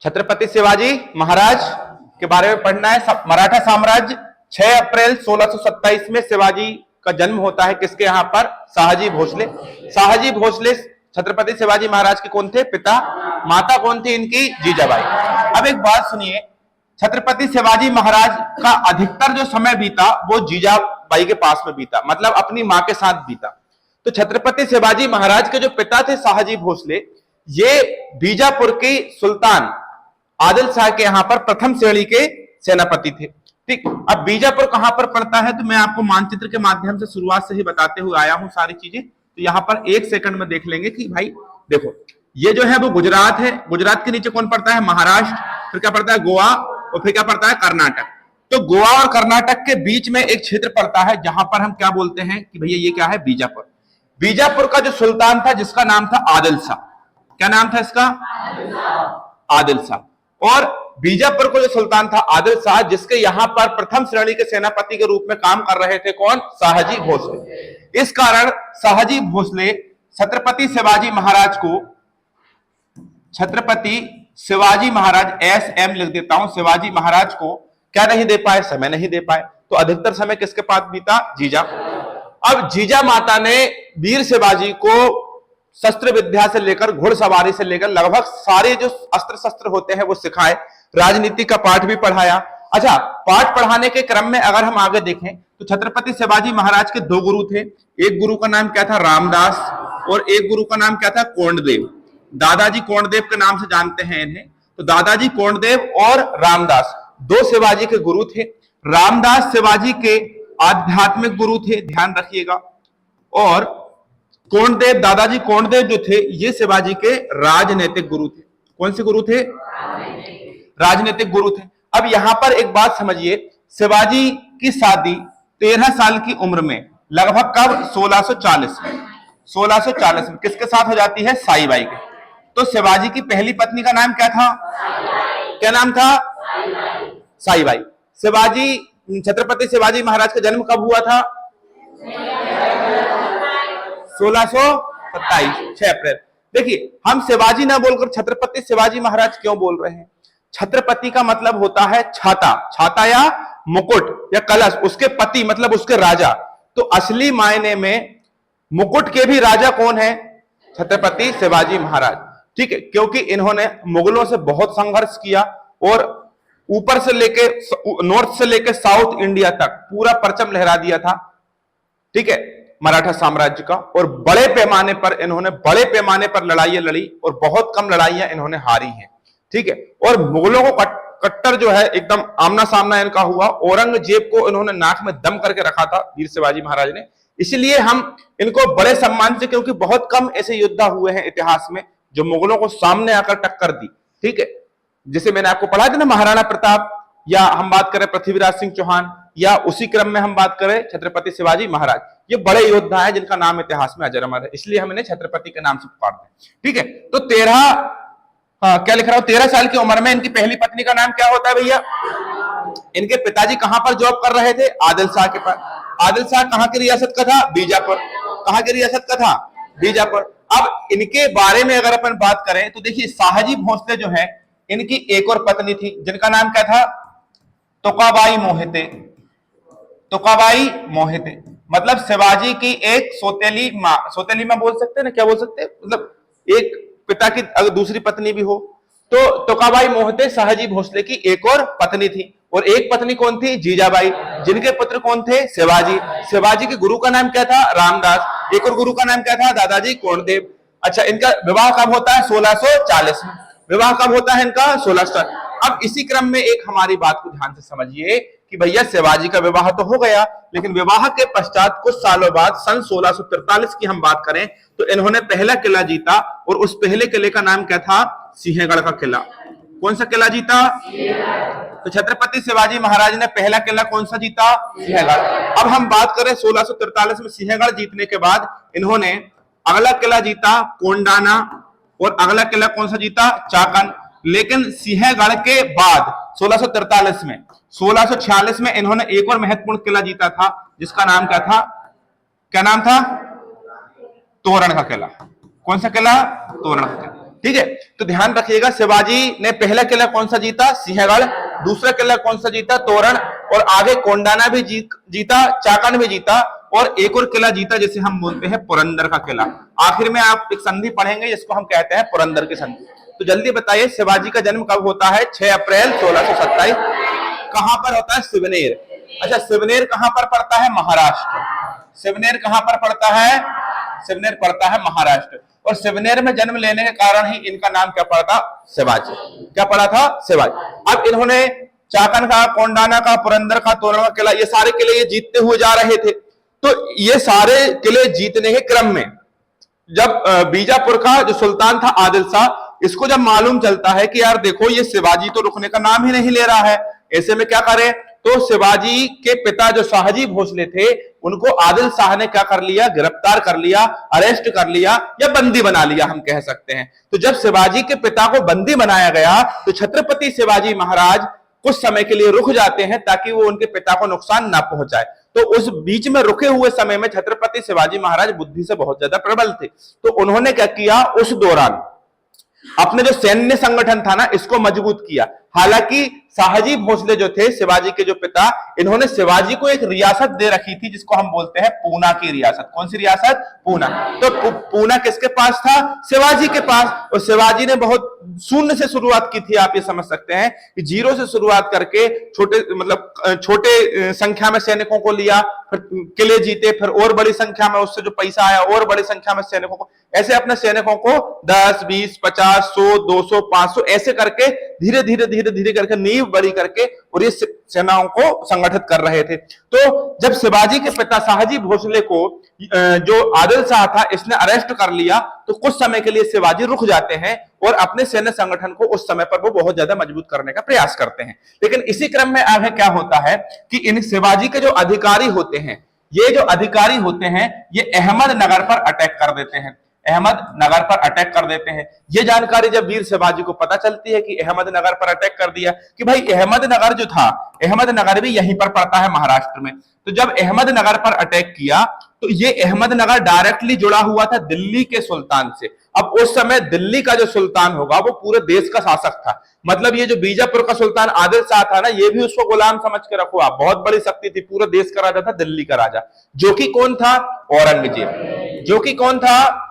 छत्रपति शिवाजी महाराज के बारे में पढ़ना है। मराठा साम्राज्य 6 अप्रैल 1627 में शिवाजी का जन्म होता है। किसके यहाँ पर? शाहजी भोसले। शाहजी भोसले छत्रपति शिवाजी महाराज के कौन थे? पिता। माता कौन थी इनकी? जीजाबाई। अब एक बात सुनिए, छत्रपति शिवाजी महाराज का अधिकतर जो समय बीता वो जीजाबाई के पास में बीता, मतलब अपनी मां के साथ बीता। तो छत्रपति शिवाजी महाराज के जो पिता थे शाहजी भोसले, ये बीजापुर के सुल्तान आदिल शाह के यहां पर प्रथम श्रेणी के सेनापति थे। ठीक, अब बीजापुर कहां पर पड़ता है तो मैं आपको मानचित्र के माध्यम से शुरुआत से ही बताते हुए आया हूं सारी चीजें। तो यहां पर एक सेकंड में देख लेंगे कि भाई देखो, ये जो है वो गुजरात है। गुजरात के नीचे कौन पड़ता है? महाराष्ट्र। फिर क्या पड़ता है? गोवा। और फिर क्या पड़ता है? कर्नाटक। तो गोवा और कर्नाटक के बीच में एक क्षेत्र पड़ता है जहां पर हम क्या बोलते हैं कि भैया ये क्या है? बीजापुर। बीजापुर का जो सुल्तान था जिसका नाम था आदिल शाह। क्या नाम था इसका? आदिल शाह। और बीजापुर को जो सुल्तान था आदिल शाह, जिसके यहां पर प्रथम श्रेणी के सेनापति के रूप में काम कर रहे थे कौन? शाहजी भोसले। इस कारण शाहजी भोसले छत्रपति शिवाजी महाराज को, छत्रपति शिवाजी महाराज SM लिख देता हूं, शिवाजी महाराज को क्या नहीं दे पाए? समय नहीं दे पाए। तो अधिकतर समय किसके पास बीता? जीजा। अब जीजा माता ने वीर शिवाजी को शस्त्र विद्या से लेकर घुड़सवारी से लेकर लगभग सारे जो अस्त्र शस्त्र होते हैं वो सिखाए, राजनीति का पाठ भी पढ़ाया। अच्छा, पाठ पढ़ाने के क्रम में अगर हम आगे देखें तो छत्रपति शिवाजी महाराज के 2 गुरु थे। एक गुरु का नाम क्या था? रामदास। और एक गुरु का नाम क्या था? कोंडदेव। दादाजी कोंडदेव के नाम से जानते हैं इन्हें। तो दादाजी कोंडदेव और रामदास 2 शिवाजी के गुरु थे। रामदास शिवाजी के आध्यात्मिक गुरु थे, ध्यान रखिएगा। और कोंडदेव, दादाजी कोंडदेव जो थे, ये शिवाजी के राजनीतिक गुरु थे। कौन से गुरु थे? राजनीतिक गुरु थे। अब यहां पर एक बात समझिए, शिवाजी की शादी 13 साल की उम्र में, लगभग कब? 1640 में। 1640 में किसके साथ हो जाती है? साईबाई के। तो शिवाजी की पहली पत्नी का नाम क्या था? क्या नाम था? साईबाई। शिवाजी, छत्रपति शिवाजी महाराज का जन्म कब हुआ था? 1627, 6 अप्रैल। देखिए, हम शिवाजी ना बोलकर छत्रपति शिवाजी महाराज क्यों बोल रहे हैं? छत्रपति का मतलब होता है छाता, छाता या मुकुट या कलश, उसके पति मतलब उसके राजा। तो असली मायने में मुकुट के भी राजा कौन है? छत्रपति शिवाजी महाराज। ठीक है, क्योंकि इन्होंने मुगलों से बहुत संघर्ष किया और ऊपर से लेके, नॉर्थ से लेके साउथ इंडिया तक पूरा परचम लहरा दिया था। ठीक है, मराठा साम्राज्य का। और बड़े पैमाने पर इन्होंने, बड़े पैमाने पर लड़ाइयां लड़ी और बहुत कम लड़ाइयां इन्होंने हारी हैं। ठीक है, और मुगलों को कट्टर जो है एकदम आमना सामना इनका हुआ। औरंगजेब को इन्होंने नाक में दम करके रखा था वीर शिवाजी महाराज ने। इसलिए हम इनको बड़े सम्मान से, क्योंकि बहुत कम ऐसे योद्धा हुए हैं इतिहास में जो मुगलों को सामने आकर टक्कर दी। ठीक है, जैसे मैंने आपको पढ़ा था ना, महाराणा प्रताप, या हम बात करें पृथ्वीराज सिंह चौहान, या उसी क्रम में हम बात करें छत्रपति शिवाजी महाराज, ये बड़े योद्धा हैं जिनका नाम इतिहास में अजर अमर है। इसलिए हम इन्हें छत्रपति के नाम से पुकारते हैं। ठीक है, तो 13 साल की उम्र में इनकी पहली पत्नी का नाम क्या होता है भैया? इनके पिताजी कहां पर जॉब कर रहे थे? आदिल शाह के पास। आदिल शाह कहां की रियासत का था? बीजापुर। कहां की रियासत का था? बीजापुर। अब इनके बारे में अगर अपन बात करें तो देखिए, शाहजी भोसले जो है, इनकी एक और पत्नी थी जिनका नाम क्या था? तुकाबाई मोहिते। तुकाबाई मोहिते मतलब शिवाजी की एक सौतेली माँ। सौतेली माँ बोल सकते हैं ना? क्या बोल सकते हैं? मतलब एक पिता की अगर दूसरी पत्नी भी हो तो तुकाबाई मोहिते शाहजी भोसले की एक और पत्नी थी। और एक पत्नी कौन थी? जीजाबाई, जिनके पुत्र कौन थे? शिवाजी। शिवाजी के गुरु का नाम क्या था? रामदास। एक और गुरु का नाम क्या था? दादाजी कोंडदेव। अच्छा, इनका विवाह कब होता है? 1640 में। विवाह कब होता है इनका? 1640। अब इसी क्रम में एक हमारी बात को ध्यान से समझिए कि भैया शिवाजी का विवाह तो हो गया, लेकिन विवाह के पश्चात कुछ सालों बाद सन 1643 की हम बात करें तो इन्होंने पहला किला जीता। और उस पहले किले का नाम क्या था? सिंहगढ़ का किला। कौन सा किला जीता? तो छत्रपति शिवाजी महाराज ने पहला किला कौन सा जीता? सिंहगढ़। अब हम बात करें 1643 में सिंहगढ़ जीतने के बाद इन्होंने अगला किला जीता कोंडाना, और अगला किला कौन सा जीता? चाकन। लेकिन सिंहगढ़ के बाद 1643 में, 1646 में इन्होंने एक और महत्वपूर्ण किला जीता था जिसका नाम क्या था? क्या नाम था? तोरण का किला। कौन सा किला? तोरण का किला। ठीक है, तो ध्यान रखिएगा, शिवाजी ने पहला किला कौन सा जीता? सिंहगढ़। दूसरा किला कौन सा जीता? तोरण। और आगे कोंडाना भी जीता, चाकन भी जीता, और एक और किला जीता जिसे हम बोलते हैं पुरंदर का किला। आखिर में आप एक संधि पढ़ेंगे जिसको हम कहते हैं पुरंदर की संधि। तो जल्दी बताइए, शिवाजी का जन्म कब होता है? 6 अप्रैल 1627। कहां पर होता है? सिवनेर। अच्छा, सिवनेर कहां पर पड़ता है? महाराष्ट्र। सिवनेर कहां पर पड़ता है? सिवनेर पड़ता है महाराष्ट्र। और सिवनेर में जन्म लेने के कारण ही इनका नाम क्या पड़ा था? शिवाजी। क्या पड़ा था? शिवाजी। अब इन्होंने चाकन का, कोंडाना का, पुरंदर का, तोरण का किला, ये सारे किले ये जीतते हुए जा रहे थे। तो ये सारे किले जीतने के क्रम में जब बीजापुर का जो सुल्तान था आदिल शाह, इसको जब मालूम चलता है कि यार देखो ये शिवाजी तो रुकने का नाम ही नहीं ले रहा है, ऐसे में क्या करें? तो शिवाजी के पिता जो शाहजी भोसले थे उनको आदिल शाह ने क्या कर लिया? गिरफ्तार कर लिया, अरेस्ट कर लिया, या बंदी बना लिया हम कह सकते हैं। तो जब शिवाजी के पिता को बंदी बनाया गया तो छत्रपति शिवाजी महाराज कुछ समय के लिए रुक जाते हैं ताकि वो उनके पिता को नुकसान ना पहुंचाए। तो उस बीच में रुके हुए समय में छत्रपति शिवाजी महाराज बुद्धि से बहुत ज्यादा प्रबल थे, तो उन्होंने क्या किया? उस दौरान अपने जो सैन्य संगठन था ना, इसको मजबूत किया। हालांकि शाहजी भोसले जो थे, शिवाजी के जो पिता, इन्होंने शिवाजी को एक रियासत दे रखी थी जिसको हम बोलते हैं पूना की रियासत। कौन सी रियासत? पूना। तो पूना किसके पास था? शिवाजी के पास। और शिवाजी ने बहुत शून्य से शुरुआत की थी, आप ये समझ सकते हैं कि जीरो से शुरुआत करके छोटे संख्या में सैनिकों को लिया, फिर किले जीते, फिर और बड़ी संख्या में उससे जो पैसा आया और बड़ी संख्या में सैनिकों को, ऐसे अपने सैनिकों को 10, 20, 50, 100, 200, 500 ऐसे करके धीरे धीरे धीरे धीरे करके नींव बड़ी करके और ये सेनाओं को संगठित कर रहे थे। तो जब शिवाजी के पिता शाहजी भोसले को जो आदिल शाह था इसने अरेस्ट कर लिया, तो कुछ समय के लिए शिवाजी रुक जाते हैं और अपने सैन्य संगठन को उस समय पर वो बहुत ज्यादा मजबूत करने का प्रयास करते हैं। लेकिन इसी क्रम में आगे क्या होता है कि इन शिवाजी के जो अधिकारी होते हैं, ये जो अधिकारी होते हैं ये अहमदनगर पर अटैक कर देते हैं। अहमदनगर पर अटैक कर देते हैं। ये जानकारी जब वीर शिवाजी को पता चलती है कि अहमदनगर पर अटैक कर दिया, कि भाई अहमदनगर जो था, अहमदनगर भी यहीं पर पड़ता है महाराष्ट्र में। तो जब अहमदनगर पर अटैक किया तो ये अहमदनगर डायरेक्टली जुड़ा हुआ था दिल्ली के सुल्तान से। अब उस समय दिल्ली का जो सुल्तान होगा वो पूरे देश का शासक था। मतलब ये जो बीजापुर का सुल्तान आदिल शाह था ना, ये भी उसको गुलाम समझ के रखो आप, बहुत बड़ी शक्ति थी, पूरे देश का राजा था, दिल्ली का राजा, जो कि कौन था? औरंगजेब। जो कि कौन था?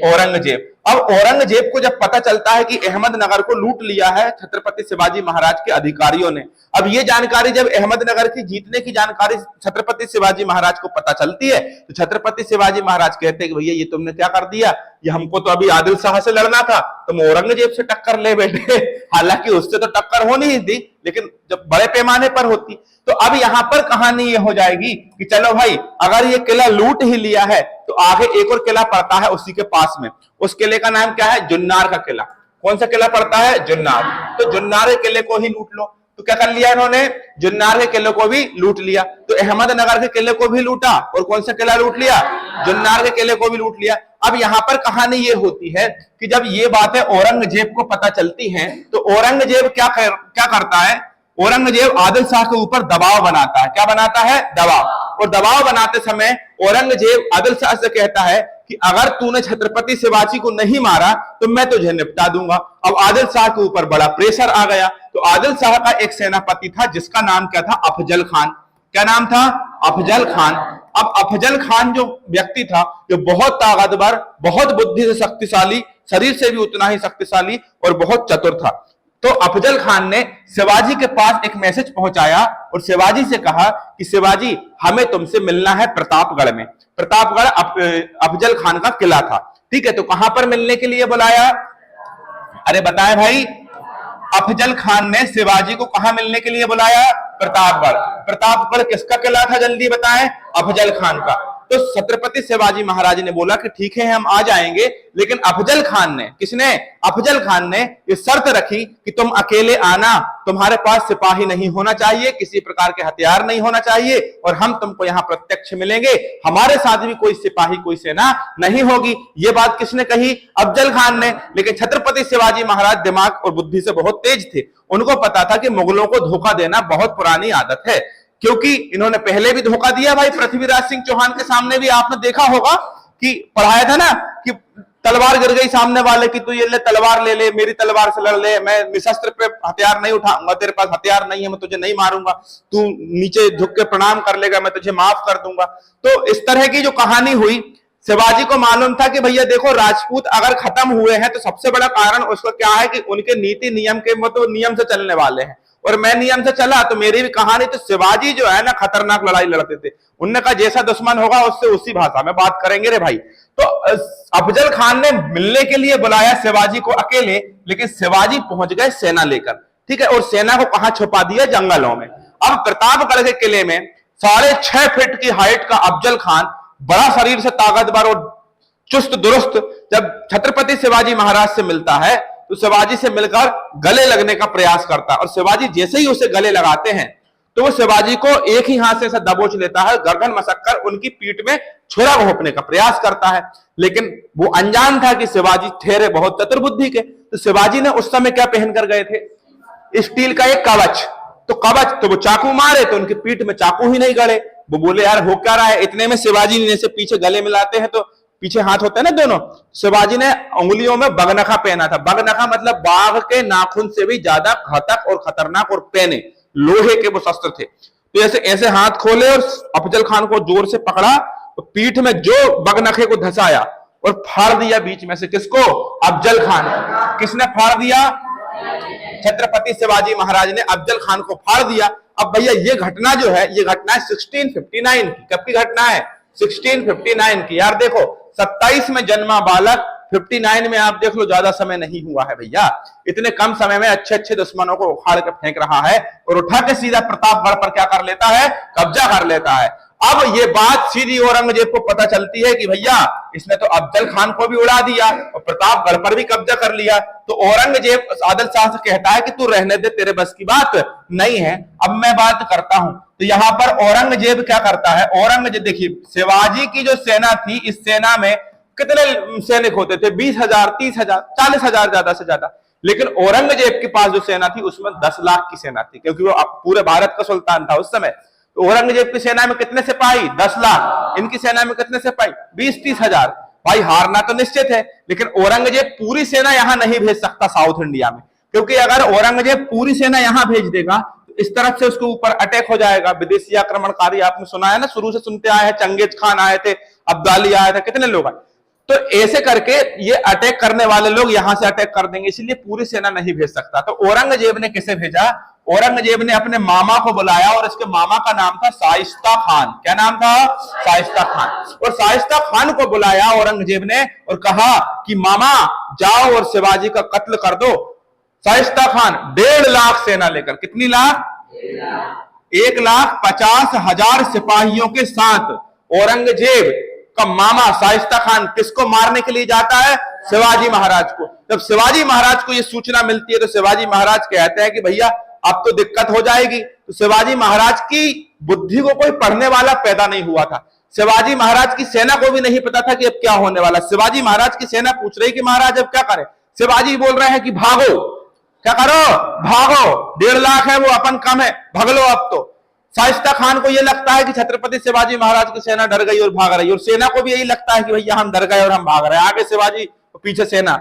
औरंगजेब। अब औरंगजेब को जब पता चलता है कि अहमदनगर को लूट लिया है छत्रपति शिवाजी महाराज के अधिकारियों ने, अब ये जानकारी जब अहमदनगर की जीतने की जानकारी छत्रपति शिवाजी महाराज को पता चलती है तो छत्रपति शिवाजी महाराज कहते हैं कि भैया ये तुमने क्या कर दिया, ये हमको तो अभी आदिल शाह से लड़ना था, तुम औरंगजेब से टक्कर ले बैठे। हालांकि उससे तो टक्कर होनी ही थी, लेकिन जब बड़े पैमाने पर होती। तो अब यहां पर कहानी ये हो जाएगी कि चलो भाई, अगर ये किला लूट ही लिया है तो आगे एक और किला पड़ता है उसी के पास में। उस किले का नाम क्या है? जुन्नार का किला। कौन सा किला पड़ता है? जुन्नार। तो जुन्नार के किले को ही लूट लो। तो क्या कर लिया इन्होंने? जुन्नार के किले को भी लूट लिया। तो अहमदनगर के किले को भी लूटा और कौन सा किला लूट लिया? जुन्नार के किले को भी लूट लिया। अब यहां पर कहानी ये होती है कि जब ये बातें औरंगजेब को पता चलती हैं तो औरंगजेब क्या करता है? औरंगजेब आदिल शाह के ऊपर दबाव बनाता है। क्या बनाता है? दबाव। और दबाव बनाते समय औरंगजेब आदिल शाह से कहता है कि अगर तूने छत्रपति शिवाजी को नहीं मारा तो मैं तुझे निपटा दूंगा। अब आदिल शाह के ऊपर बड़ा प्रेशर आ गया। तो आदिल शाह का एक सेनापति था जिसका नाम क्या था? अफजल खान। क्या नाम था? अफजल खान। अब अफजल खान जो व्यक्ति था, जो बहुत ताकतवर, बहुत बुद्धि से शक्तिशाली, शरीर से भी उतना ही शक्तिशाली और बहुत चतुर था। तो अफजल खान ने शिवाजी के पास एक मैसेज पहुंचाया और शिवाजी से कहा कि शिवाजी, हमें तुमसे मिलना है प्रतापगढ़ में। प्रतापगढ़ अफजल खान का किला था। ठीक है, तो कहां पर मिलने के लिए बुलाया? अरे बताएं भाई, अफजल खान ने शिवाजी को कहां मिलने के लिए बुलाया? प्रतापगढ़। प्रतापगढ़ किसका किला था? जल्दी बताएं। अफजल खान का। तो छत्रपति शिवाजी महाराज ने बोला कि ठीक है हम आ जाएंगे, लेकिन अफजल खान ने, किसने? अफजल खान ने ये शर्त रखी कि तुम अकेले आना, तुम्हारे पास सिपाही नहीं होना चाहिए, किसी प्रकार के हथियार नहीं होना चाहिए, और हम तुमको यहाँ प्रत्यक्ष मिलेंगे, हमारे साथ भी कोई सिपाही, कोई सेना नहीं होगी। ये बात किसने कही? अफजल खान ने। लेकिन छत्रपति शिवाजी महाराज दिमाग और बुद्धि से बहुत तेज थे। उनको पता था कि मुगलों को धोखा देना बहुत पुरानी आदत है, क्योंकि इन्होंने पहले भी धोखा दिया भाई। पृथ्वीराज सिंह चौहान के सामने भी आपने देखा होगा कि पढ़ाया था ना कि तलवार गिर गई सामने वाले की, तू ये ले तलवार ले ले, मेरी तलवार से लड़ ले, मैं निशस्त्र पे हथियार नहीं उठाऊंगा, तेरे पास हथियार नहीं है, मैं तुझे नहीं मारूंगा, तू नीचे झुक के प्रणाम कर लेगा, मैं तुझे माफ कर दूंगा। तो इस तरह की जो कहानी हुई, शिवाजी को मालूम था कि भैया देखो राजपूत अगर खत्म हुए हैं तो सबसे बड़ा कारण उसका क्या है कि उनके नीति नियम के मतलब नियम से चलने वाले हैं, और मैं नियम से चला तो मेरी भी कहानी। तो शिवाजी जो है ना खतरनाक लड़ाई लड़ते थे, उनने कहा जैसा दुश्मन होगा उससे उसी भाषा में बात करेंगे रे भाई। तो अफजल खान ने मिलने के लिए बुलाया शिवाजी को अकेले, लेकिन शिवाजी पहुंच गए सेना लेकर, ठीक है, और सेना को कहां छुपा दिया, जंगलों में। अब प्रतापगढ़ के किले में 6.5 फीट की हाइट का अफजल खान, बड़ा शरीर से ताकतवर और चुस्त दुरुस्त, जब छत्रपति शिवाजी महाराज से मिलता है तो शिवाजी से मिलकर गले लगने का प्रयास करता है, और शिवाजी जैसे ही उसे गले लगाते हैं तो वो शिवाजी को एक ही हाथ से ऐसा दबोच लेता है, गर्दन मसककर उनकी पीठ में छुरा घोंपने का प्रयास करता है। लेकिन वो अनजान था कि शिवाजी ठहरे बहुत चतुर बुद्धि के। तो शिवाजी ने उस समय क्या पहनकर गए थे, स्टील का एक कवच। तो कवच, तो वो चाकू मारे तो उनकी पीठ में चाकू ही नहीं गड़े। वो बोले यार हो क्या रहा है, इतने में शिवाजी ने से पीछे गले मिलाते हैं तो पीछे हाथ होते हैं ना दोनों, शिवाजी ने उंगलियों में बगनखा पहना था। बगनखा मतलब बाघ के नाखून से भी ज्यादा घातक और खतरनाक, और पहने लोहे के वो शस्त्र थे। तो ऐसे ऐसे हाथ खोले और अफजल खान को जोर से पकड़ा, तो पीठ में जो बगनखे को धसाया और फाड़ दिया बीच में से। किसको, अफजल खान। किसने फाड़ दिया, छत्रपति शिवाजी महाराज ने अफजल खान को फाड़ दिया। अब भैया ये घटना जो है, ये घटना है 1659 की। कब की घटना है, 1659 की। यार देखो 27 में जन्मा बालक 59 में आप देख लो, ज्यादा समय नहीं हुआ है भैया। इतने कम समय में अच्छे अच्छे दुश्मनों को उखाड़ कर फेंक रहा है, और उठा के सीधा प्रतापगढ़ पर क्या कर लेता है, कब्जा कर लेता है। अब ये बात सीधी औरंगजेब को पता चलती है कि भैया इसने तो अफजल खान को भी उड़ा दिया और प्रतापगढ़ पर भी कब्जा कर लिया। तो औरंगजेब आदिल शाह से कहता है कि तू रहने दे, तेरे बस की बात नहीं है, अब मैं बात करता हूं। तो यहां पर औरंगजेब क्या करता है, औरंगजेब देखिए शिवाजी की जो सेना थी, इस सेना में कितने सैनिक होते थे, 20,000, 30,000, 40,000 ज्यादा से ज्यादा। लेकिन औरंगजेब के पास जो सेना थी उसमें 10 लाख की सेना थी, क्योंकि वो पूरे भारत का सुल्तान था उस समय। तो औरंगजेब की सेना में कितने सिपाही, 10 लाख। इनकी सेना में कितने सिपाही, 20-30 हजार। भाई हारना तो निश्चित है, लेकिन औरंगजेब पूरी सेना यहां नहीं भेज सकता साउथ इंडिया में, क्योंकि अगर औरंगजेब पूरी सेना यहां भेज देगा तो इस तरफ से उसके ऊपर अटैक हो जाएगा। विदेशी आक्रमणकारी आपने सुना है ना, शुरू से सुनते आए हैं, चंगेज खान आए थे, अब्दाली आए थे, कितने लोग आए। तो ऐसे करके ये अटैक करने वाले लोग यहां से अटैक कर देंगे, इसलिए पूरी सेना नहीं भेज सकता। तो औरंगजेब ने किसे भेजा, औरंगजेब ने अपने मामा को बुलाया, और इसके मामा का नाम था शाइस्ता खान। क्या नाम था, शाइस्ता खान। और शाइस्ता खान को बुलाया औरंगजेब ने और कहा कि मामा जाओ और शिवाजी का कत्ल कर दो। शाइस्ता खान 1.5 लाख सेना लेकर, कितनी लाख, 1,50,000 सिपाहियों के साथ औरंगजेब का मामा शाइस्ता खान किसको मारने के लिए जाता है, शिवाजी महाराज को। जब शिवाजी महाराज को यह सूचना मिलती है तो शिवाजी महाराज कहते हैं कि भैया अब तो दिक्कत हो जाएगी। तो शिवाजी महाराज की बुद्धि को कोई पढ़ने वाला पैदा नहीं हुआ था। शिवाजी महाराज की सेना को भी नहीं पता था कि अब क्या होने वाला। शिवाजी महाराज की सेना पूछ रही कि महाराज अब क्या करें। शिवाजी बोल रहे हैं कि भागो, क्या करो, भागो, 1.5 लाख है वो, अपन कम है, भाग लो अब तो। शाइस्ता खान को यह लगता है कि छत्रपति शिवाजी महाराज की सेना डर गई और भाग रही, और सेना को भी यही लगता है कि भैया हम डर गए और हम भाग रहे हैं, आगे शिवाजी पीछे सेना।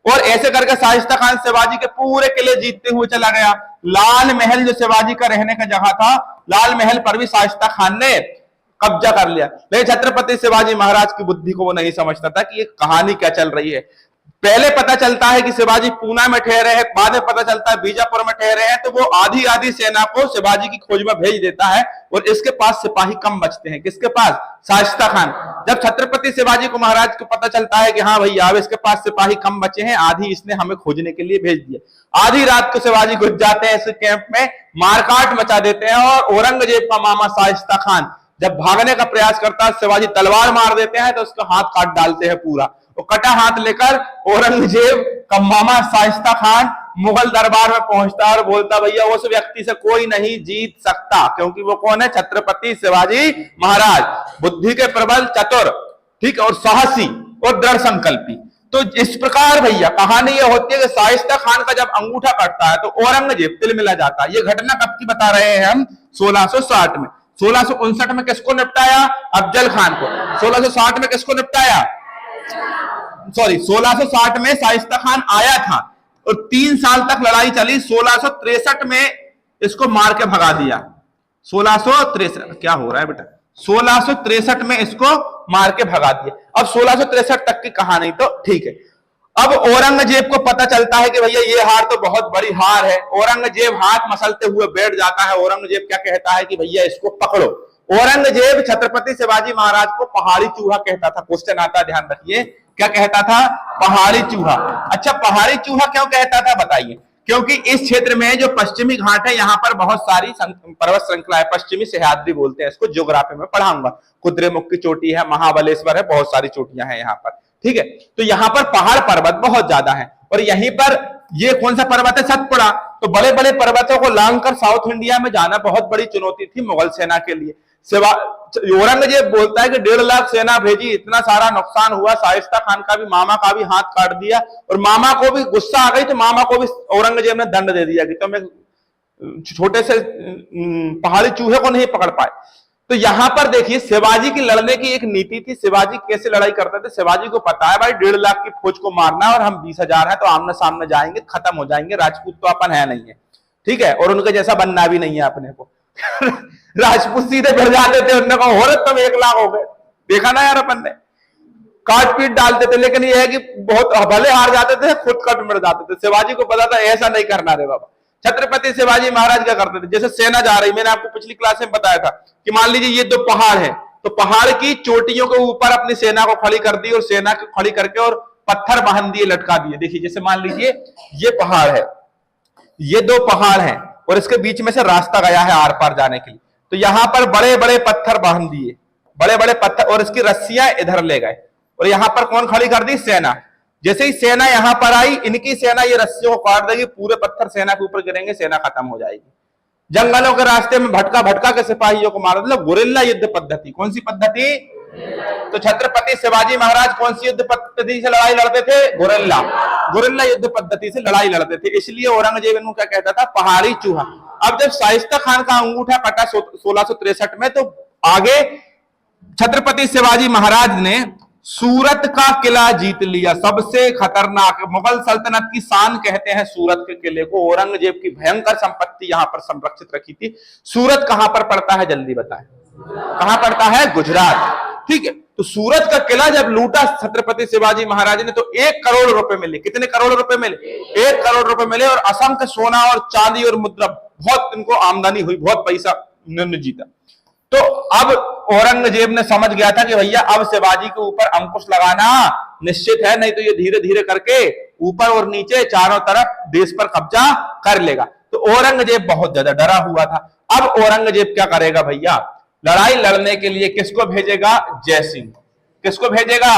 और ऐसे करके शाइस्ता खान शिवाजी के पूरे किले जीतते हुए चला गया। लाल महल जो शिवाजी का रहने का जगह था, लाल महल पर भी शाइस्ता खान ने कब्जा कर लिया। लेकिन छत्रपति शिवाजी महाराज की बुद्धि को वो नहीं समझता था कि ये कहानी क्या चल रही है। पहले पता चलता है कि शिवाजी पूना में ठहरे हैं, बाद में पता चलता है बीजापुर में ठहरे हैं। तो वो आधी आधी सेना को शिवाजी की खोज में भेज देता है, और इसके पास सिपाही कम बचते हैं। किसके पास, शाइस्ता खान। जब छत्रपति शिवाजी को महाराज को पता चलता है कि हाँ भैया अब इसके पास सिपाही कम बचे हैं, आधी इसने हमें खोजने के लिए भेज दिया। आधी रात को शिवाजी घुस जाते हैं इस कैंप में, मारकाट मचा देते हैं, और औरंगजेब का मामा शाइस्ता खान जब भागने का प्रयास करता है, शिवाजी तलवार मार देते हैं तो उसका हाथ काट डालते हैं पूरा। वो कटा हाथ लेकर औरंगजेब का मामा शाइस्ता खान मुगल दरबार में पहुंचता और बोलता भैया उस व्यक्ति से कोई नहीं जीत सकता, क्योंकि वो कौन है, छत्रपति शिवाजी महाराज, बुद्धि के प्रबल, चतुर, ठीक, और साहसी और दृढ़ संकल्पी। तो इस प्रकार भैया कहानी ये होती है कि शाइस्ता खान का जब अंगूठा कटता है तो औरंगजेब तिलमिला जाता है। ये घटना कब की बता रहे हैं हम, 1660 में। 1659 में किसको निपटाया, अफजल खान को। 1660 में किसको निपटाया, सॉरी 1660 में शाइस्ता खान आया था और 3 साल तक लड़ाई चली। 1663 में इसको मार के भगा दिया। 1663 क्या हो रहा है बेटा, 1663 में इसको मार के भगा दिया। अब 1663 तक की कहानी तो ठीक है। अब औरंगजेब को पता चलता है कि भैया ये हार तो बहुत बड़ी हार है। औरंगजेब हाथ मसलते हुए बैठ जाता है। औरंगजेब क्या कहता है कि भैया इसको पकड़ो। औरंगजेब छत्रपति शिवाजी महाराज को पहाड़ी चूहा कहता था। क्वेश्चन आता, ध्यान रखिए, क्या कहता था? पहाड़ी चूहा। अच्छा, पहाड़ी चूहा क्यों कहता था बताइए? क्योंकि इस क्षेत्र में जो पश्चिमी घाट है, यहाँ पर बहुत सारी पर्वत श्रृंखला है। पश्चिमी सह्याद्री बोलते हैं इसको, ज्योग्राफी में पढ़ाऊंगा। कुद्रेमुख की चोटी है, महाबलेश्वर है, बहुत सारी चोटियां हैं यहाँ पर, ठीक है। तो यहाँ पर पहाड़ पर्वत बहुत ज्यादा है और यहीं पर ये कौन सा पर्वत है? सतपुड़ा। तो बड़े बड़े पर्वतों को लांघकर साउथ इंडिया में जाना बहुत बड़ी चुनौती थी मुगल सेना के लिए। औरंगजेब बोलता है कि 1.5 लाख सेना भेजी, इतना सारा नुकसान हुआ, शाइस्ता खान का भी, मामा का भी हाथ काट दिया और मामा को भी गुस्सा आ गई तो मामा को भी औरंगजेब ने दंड दे दिया कि तुम छोटे से पहाड़ी चूहे को नहीं पकड़ पाए। तो यहां पर देखिए शिवाजी की लड़ने की एक नीति थी। शिवाजी कैसे लड़ाई करते थे? शिवाजी को पता है भाई 1.5 लाख की फौज को मारना है और हम 20,000 है तो आमने सामने जाएंगे, खत्म हो जाएंगे। राजपूत तो अपन है नहीं है, ठीक है, और उनके जैसा बनना भी नहीं है अपने को। राजपूत सीधे भिड़ जाते थे, उन्होंने कहा हो रहे तुम 1 लाख हो गए। देखा ना यार, अपन ने काट पीट डालते थे, लेकिन ये है कि बहुत भले हार जाते थे, खुद कट मिट जाते थे। शिवाजी को पता था ऐसा नहीं करना रे बाबा। छत्रपति शिवाजी महाराज क्या करते थे? जैसे सेना जा रही, मैंने आपको पिछली क्लास में बताया था कि मान लीजिए ये 2 पहाड़ है, तो पहाड़ की चोटियों के ऊपर अपनी सेना को खड़ी कर दी और सेना को खड़ी करके और पत्थर बांध दिए, लटका दिए। देखिए जैसे मान लीजिए ये पहाड़ है, ये 2 पहाड़ हैं और इसके बीच में से रास्ता गया है आर पार जाने के लिए। तो यहां पर बड़े बड़े पत्थर बांध दिए, बड़े बड़े पत्थर, और इसकी रस्सियां इधर ले गए और यहां पर कौन खड़ी कर दी? सेना। जैसे ही सेना यहां पर आई, इनकी सेना ये रस्सियों को काट देगी, पूरे पत्थर सेना के ऊपर गिरेंगे, सेना खत्म हो जाएगी। जंगलों के रास्ते में भटका भटका के सिपाहियों को मार, मतलब गुरिल्ला युद्ध पद्धति। कौन सी पद्धति? तो छत्रपति शिवाजी महाराज कौन सी युद्ध पद्धति से लड़ाई लड़ते थे? गुरिल्ला युद्ध पद्धति से लड़ाई लड़ते थे। इसलिए औरंगजेब इनको क्या कहता था? पहाड़ी चूहा। अब जब शाइस्ता खान का अंगूठा कटा 1663 में, तो आगे छत्रपति शिवाजी महाराज ने सूरत का किला जीत लिया। सबसे खतरनाक, मुगल सल्तनत की शान कहते हैं सूरत के किले को। औरंगजेब की भयंकर संपत्ति यहां पर संरक्षित रखी थी। सूरत कहां पर पड़ता है जल्दी बताएं? कहां पड़ता है? गुजरात, ठीक है। तो सूरत का किला जब लूटा छत्रपति शिवाजी महाराज ने, तो 1 करोड़ रुपए मिले। कितने करोड़ रुपए मिले? 1 करोड़ रुपए मिले और असंख्य सोना और चांदी और मुद्रा, बहुत इनको आमदनी हुई, बहुत पैसा इन्होंने जीता। तो अब औरंगजेब ने समझ गया था कि भैया अब शिवाजी के ऊपर अंकुश लगाना निश्चित है, नहीं तो ये धीरे धीरे करके ऊपर और नीचे चारों तरफ देश पर कब्जा कर लेगा। तो औरंगजेब बहुत ज्यादा डरा हुआ था। अब औरंगजेब क्या करेगा भैया? लड़ाई लड़ने के लिए किसको भेजेगा? जयसिंह। किसको भेजेगा?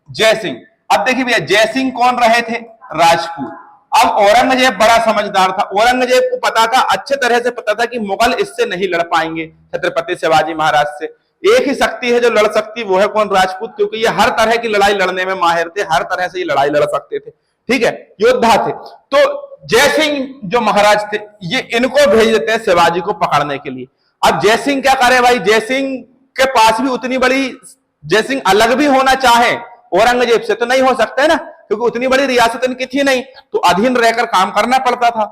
जयसिंह। अब देखिए भैया, जयसिंह कौन रहे थे? राजपूत। अब औरंगजेब बड़ा समझदार था। औरंगजेब को पता था, अच्छे तरह से पता था कि मुगल इससे नहीं लड़ पाएंगे छत्रपति शिवाजी महाराज से। एक ही शक्ति है जो लड़ सकती, वो है कौन? राजपूत। क्योंकि ये हर तरह की लड़ाई लड़ने में माहिर थे, हर तरह से ये लड़ाई लड़ सकते थे, ठीक है, योद्धा थे। तो जयसिंह जो महाराज थे, ये इनको भेज देते हैं शिवाजी को पकड़ने के लिए। अब जयसिंह क्या करे भाई? जयसिंह के पास भी उतनी बड़ी, जयसिंह अलग भी होना चाहे औरंगजेब से तो नहीं हो सकता है ना, क्योंकि उतनी बड़ी रियासत इनकी थी नहीं, तो अधीन रहकर काम करना पड़ता था।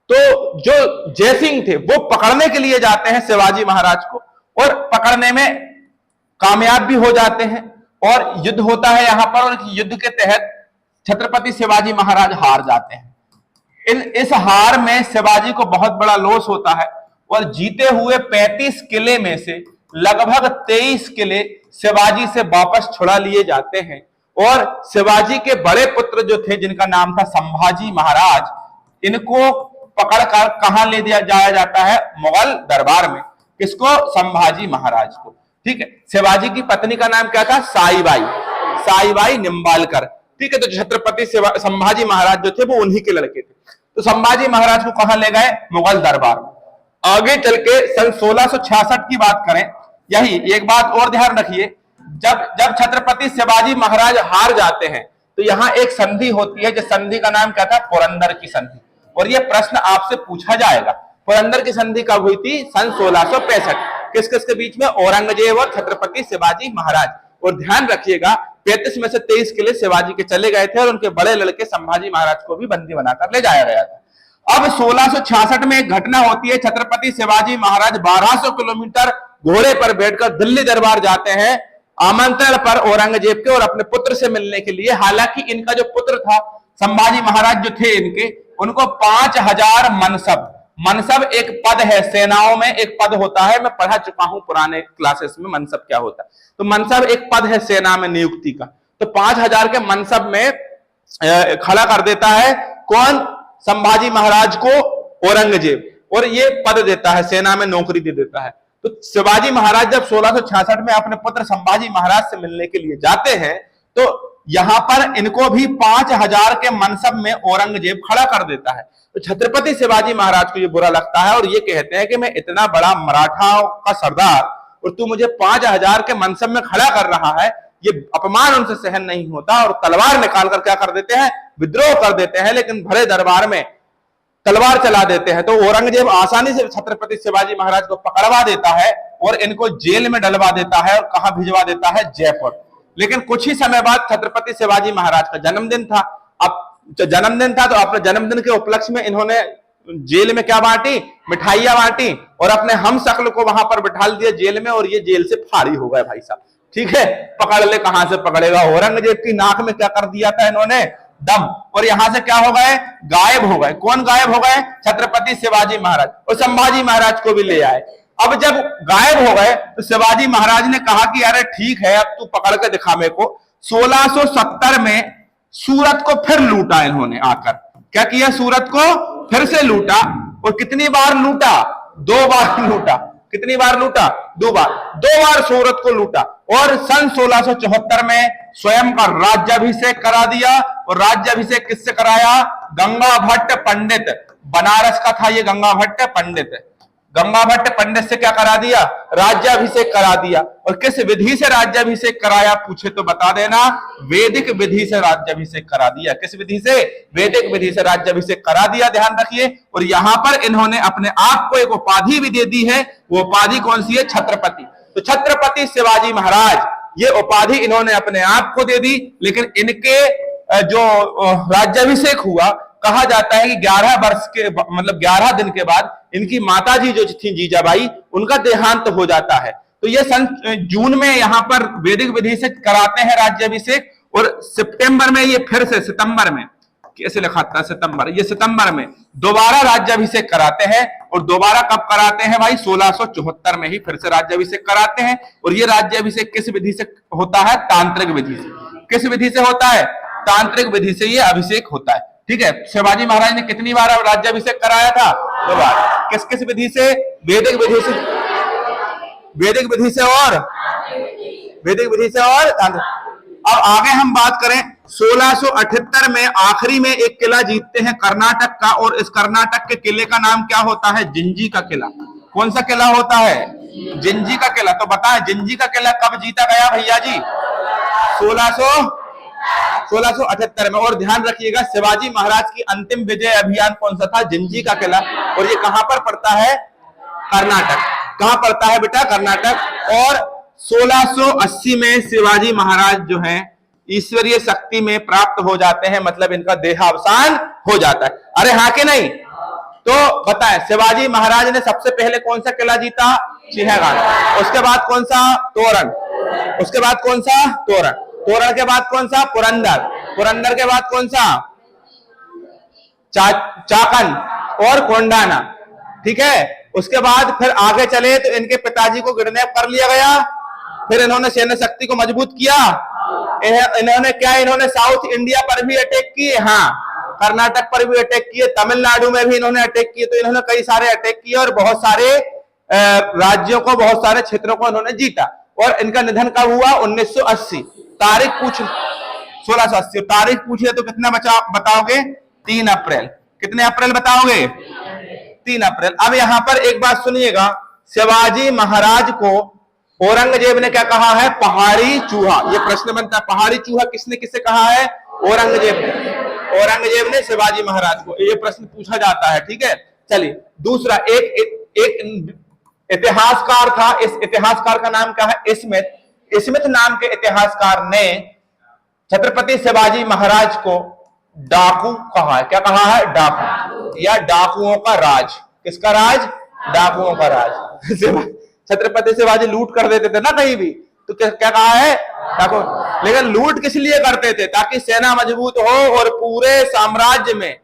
तो जो जयसिंह थे वो पकड़ने के लिए जाते हैं शिवाजी महाराज को और पकड़ने में कामयाब भी हो जाते हैं और युद्ध होता है यहां पर, और युद्ध के तहत छत्रपति शिवाजी महाराज हार जाते हैं। इस हार में शिवाजी को बहुत बड़ा लॉस होता है और जीते हुए 35 किले में से लगभग 23 किले शिवाजी से वापस छुड़ा लिए जाते हैं और शिवाजी के बड़े पुत्र जो थे, जिनका नाम था संभाजी महाराज, इनको पकड़कर कहां ले जाया जाता है? मुगल दरबार में। किसको? संभाजी महाराज को, ठीक है। शिवाजी की पत्नी का नाम क्या था? साईबाई, साईबाई निंबालकर, ठीक है। तो छत्रपति संभाजी महाराज जो थे वो उन्हीं के लड़के थे। तो संभाजी महाराज को कहां ले गए? मुगल दरबार में। आगे चल के सन 1666 की बात करें, यही एक बात और ध्यान रखिए, जब छत्रपति शिवाजी महाराज हार जाते हैं तो यहां एक संधि होती है, जिस संधि का नाम क्या था? पुरंदर की संधि। और यह प्रश्न आपसे पूछा जाएगा, पुरंदर की संधि कब हुई थी? सन 1665। किस किस के बीच में? औरंगजेब और छत्रपति शिवाजी महाराज। और ध्यान रखिएगा, 35 में से 23 किले शिवाजी के चले गए थे और उनके बड़े लड़के संभाजी महाराज को भी बंदी बनाकर ले जाया गया था। अब 1666 में एक घटना होती है, छत्रपति शिवाजी महाराज 1200 किलोमीटर घोड़े पर बैठकर दिल्ली दरबार जाते हैं आमंत्रण पर औरंगजेब के और अपने पुत्र से मिलने के लिए। हालांकि इनका जो पुत्र था संभाजी महाराज जो थे इनके, उनको 5000 मनसब एक पद है, सेनाओं में एक पद होता है, मैं पढ़ा चुका हूं पुराने क्लासेस में मनसब क्या होता है। तो मनसब एक पद है सेना में नियुक्ति का, तो 5000 के मनसब में खड़ा कर देता है कौन, संभाजी महाराज को औरंगजेब, और ये पद देता है, सेना में नौकरी दे देता है। तो शिवाजी महाराज जब 1666 में अपने पुत्र संभाजी महाराज से मिलने के लिए जाते हैं तो यहां पर इनको भी 5000 के मनसब में औरंगजेब खड़ा कर देता है। तो छत्रपति शिवाजी महाराज को ये बुरा लगता है और ये कहते हैं कि मैं इतना बड़ा मराठाओं का सरदार और तू मुझे 5000 के मनसब में खड़ा कर रहा है, ये अपमान उनसे सहन नहीं होता और तलवार निकाल कर क्या कर देते हैं, विद्रोह कर देते हैं। लेकिन भरे दरबार में तलवार चला देते हैं तो औरंगजेब आसानी से छत्रपति शिवाजी महाराज को पकड़वा देता है और इनको जेल में डलवा देता है और कहां भिजवा देता है, जयपुर। लेकिन कुछ ही समय बाद छत्रपति शिवाजी महाराज का जन्मदिन था। अब जन्मदिन था तो अपने जन्मदिन के उपलक्ष्य में इन्होंने जेल में क्या बांटी, मिठाइयां बांटी और अपने हम शक्ल को वहां पर बिठा दिया जेल में, और ये जेल से फारी हो गए भाई साहब। ठीक है, पकड़ ले, कहां से पकड़ेगा। औरंगजेब की नाक में क्या कर दिया था इन्होंने, दम, और यहां से क्या हो गए, गायब हो गए। कौन गायब हो गए, छत्रपति शिवाजी महाराज, और संभाजी महाराज को भी ले आए। अब जब गायब हो गए तो शिवाजी महाराज ने कहा कि अरे ठीक है, अब तू पकड़ के दिखा मेरे को। 1670 में सूरत को फिर लूटा इन्होंने आकर। क्या किया, सूरत को फिर से लूटा, और कितनी बार लूटा, 2 बार लूटा। कितनी बार लूटा, 2 बार। 2 बार सूरत को लूटा और सन 1674 में स्वयं का राज्याभिषेक करा दिया। और राज्याभिषेक किससे कराया, गंगा भट्ट पंडित, बनारस का था ये गंगा भट्ट पंडित। गंगा भट्ट पंडित से क्या करा दिया, राज्याभिषेक करा दिया। और किस विधि से राज्याभिषेक कराया पूछे तो बता देना, वैदिक विधि से राज्याभिषेक करा दिया। किस विधि से, वैदिक विधि से राज्याभिषेक करा दिया, ध्यान रखिए। और यहां पर इन्होंने अपने आप को एक उपाधि भी दे दी है, वो उपाधि कौन सी है, छत्रपति। तो छत्रपति शिवाजी महाराज, ये उपाधि इन्होंने अपने आप को दे दी। लेकिन इनके जो राज्याभिषेक हुआ, कहा जाता है कि 11 वर्ष के मतलब 11 दिन के बाद इनकी माताजी जो थी जीजाबाई, उनका देहांत हो जाता है। तो ये सन जून में यहां पर वैदिक विधि से कराते हैं राज्याभिषेक, और सितंबर में ये फिर से, सितंबर में कैसे लिखा था, सितंबर, ये सितंबर में दोबारा राज्याभिषेक कराते हैं। और दोबारा कब कराते हैं भाई, 1674 में ही फिर से राज्याभिषेक कराते हैं। और ये राज्याभिषेक किस विधि से होता है, तांत्रिक विधि से। किस विधि से होता है, तांत्रिक विधि से ये अभिषेक होता है। ठीक है, शिवाजी महाराज ने कितनी बार राज्याभिषेक कराया था, 2 बार। किस किस विधि से, वैदिक विधि से, वैदिक विधि से और वैदिक विधि से और अब आगे हम बात करें, 1678 में आखिरी में एक किला जीतते हैं कर्नाटक का, और इस कर्नाटक के किले का नाम क्या होता है, जिंजी का किला। कौन सा किला होता है, जिंजी का किला। तो बताएं जिंजी का किला कब जीता गया भैया जी, 1678 में। और ध्यान रखिएगा, शिवाजी महाराज की अंतिम विजय अभियान कौन सा था, जिंजी का किला। और ये कहां पर पड़ता है, कर्नाटक। कहां पड़ता है बेटा, कर्नाटक। और 1680 में शिवाजी महाराज जो हैं ईश्वरीय शक्ति में प्राप्त हो जाते हैं, मतलब इनका देहावसान हो जाता है। अरे हाँ कि नहीं, तो बताएं शिवाजी महाराज ने सबसे पहले कौन सा किला जीता, सिंहगढ़। उसके बाद कौन सा, तोरण। उसके बाद कौन सा, तोरण। तोरण के बाद कौन सा, पुरंदर। पुरंदर के बाद कौन सा, चाकन और कोंडाना। ठीक है, उसके बाद फिर आगे चले तो इनके पिताजी को किडनैप कर लिया गया। फिर इन्होंने सैन्य शक्ति को मजबूत किया। इन्होंने क्या, इन्होंने साउथ इंडिया पर भी अटैक किए, हाँ, कर्नाटक पर भी अटैक किए, तमिलनाडु में भी इन्होंने अटैक किए। तो इन्होंने कई सारे अटैक किए और बहुत सारे राज्यों को, बहुत सारे क्षेत्रों को इन्होंने जीता। और इनका निधन कब हुआ, 1980। तारीख पूछ, 1680। तारीख पूछिए तो कितना बताओगे, 3 अप्रैल। कितने अप्रैल बताओगे, 3 अप्रैल। अब यहां पर एक बात सुनिएगा, शिवाजी महाराज को औरंगजेब ने क्या कहा है, पहाड़ी चूहा। ये प्रश्न बनता है, पहाड़ी चूहा किसने किसे कहा है, औरंगजेब ने। औरंगजेब ने शिवाजी महाराज को, ये प्रश्न पूछा जाता है। ठीक है, चलिए दूसरा, एक इतिहासकार था। इस इतिहासकार का नाम क्या है, स्मिथ। स्मिथ नाम के इतिहासकार ने छत्रपति शिवाजी महाराज को डाकू कहा है, क्या कहा है? डाकू, या डाकुओं का राज। किसका राज? डाकुओं का राज। छत्रपति शिवाजी लूट कर देते थे ना कहीं भी, तो क्या कहा है? डाकू। लेकिन लूट किस लिए करते थे? ताकि सेना मजबूत हो और पूरे साम्राज्य में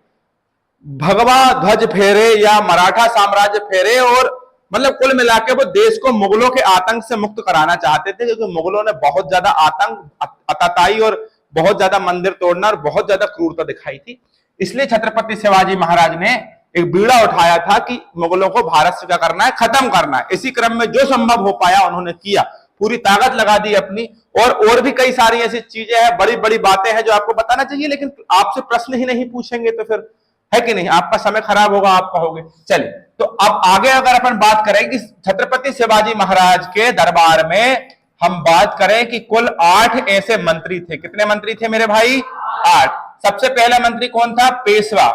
भगवा ध्वज फेरे या मराठा साम्राज्य फेरे, और मतलब कुल मिलाकर वो देश को मुगलों के आतंक से मुक्त कराना चाहते थे, क्योंकि मुगलों ने बहुत ज्यादा आतंक, अताताई और बहुत ज्यादा मंदिर तोड़ना और बहुत ज्यादा क्रूरता दिखाई थी। इसलिए छत्रपति शिवाजी महाराज ने एक बीड़ा उठाया था कि मुगलों को भारत से क्या करना है? खत्म करना है। इसी क्रम में जो संभव हो पाया उन्होंने किया, पूरी ताकत लगा दी अपनी। और भी कई सारी ऐसी चीजें हैं, बड़ी बड़ी बातें हैं जो आपको बताना चाहिए, लेकिन आपसे प्रश्न ही नहीं पूछेंगे तो फिर है कि नहीं, आपका समय खराब होगा, आप कहोगे। चलिए, तो अब आगे अगर अपन बात करें कि छत्रपति शिवाजी महाराज के दरबार में हम बात करें कि कुल 8 ऐसे मंत्री थे। कितने मंत्री थे मेरे भाई? 8। सबसे पहला मंत्री कौन था? पेशवा।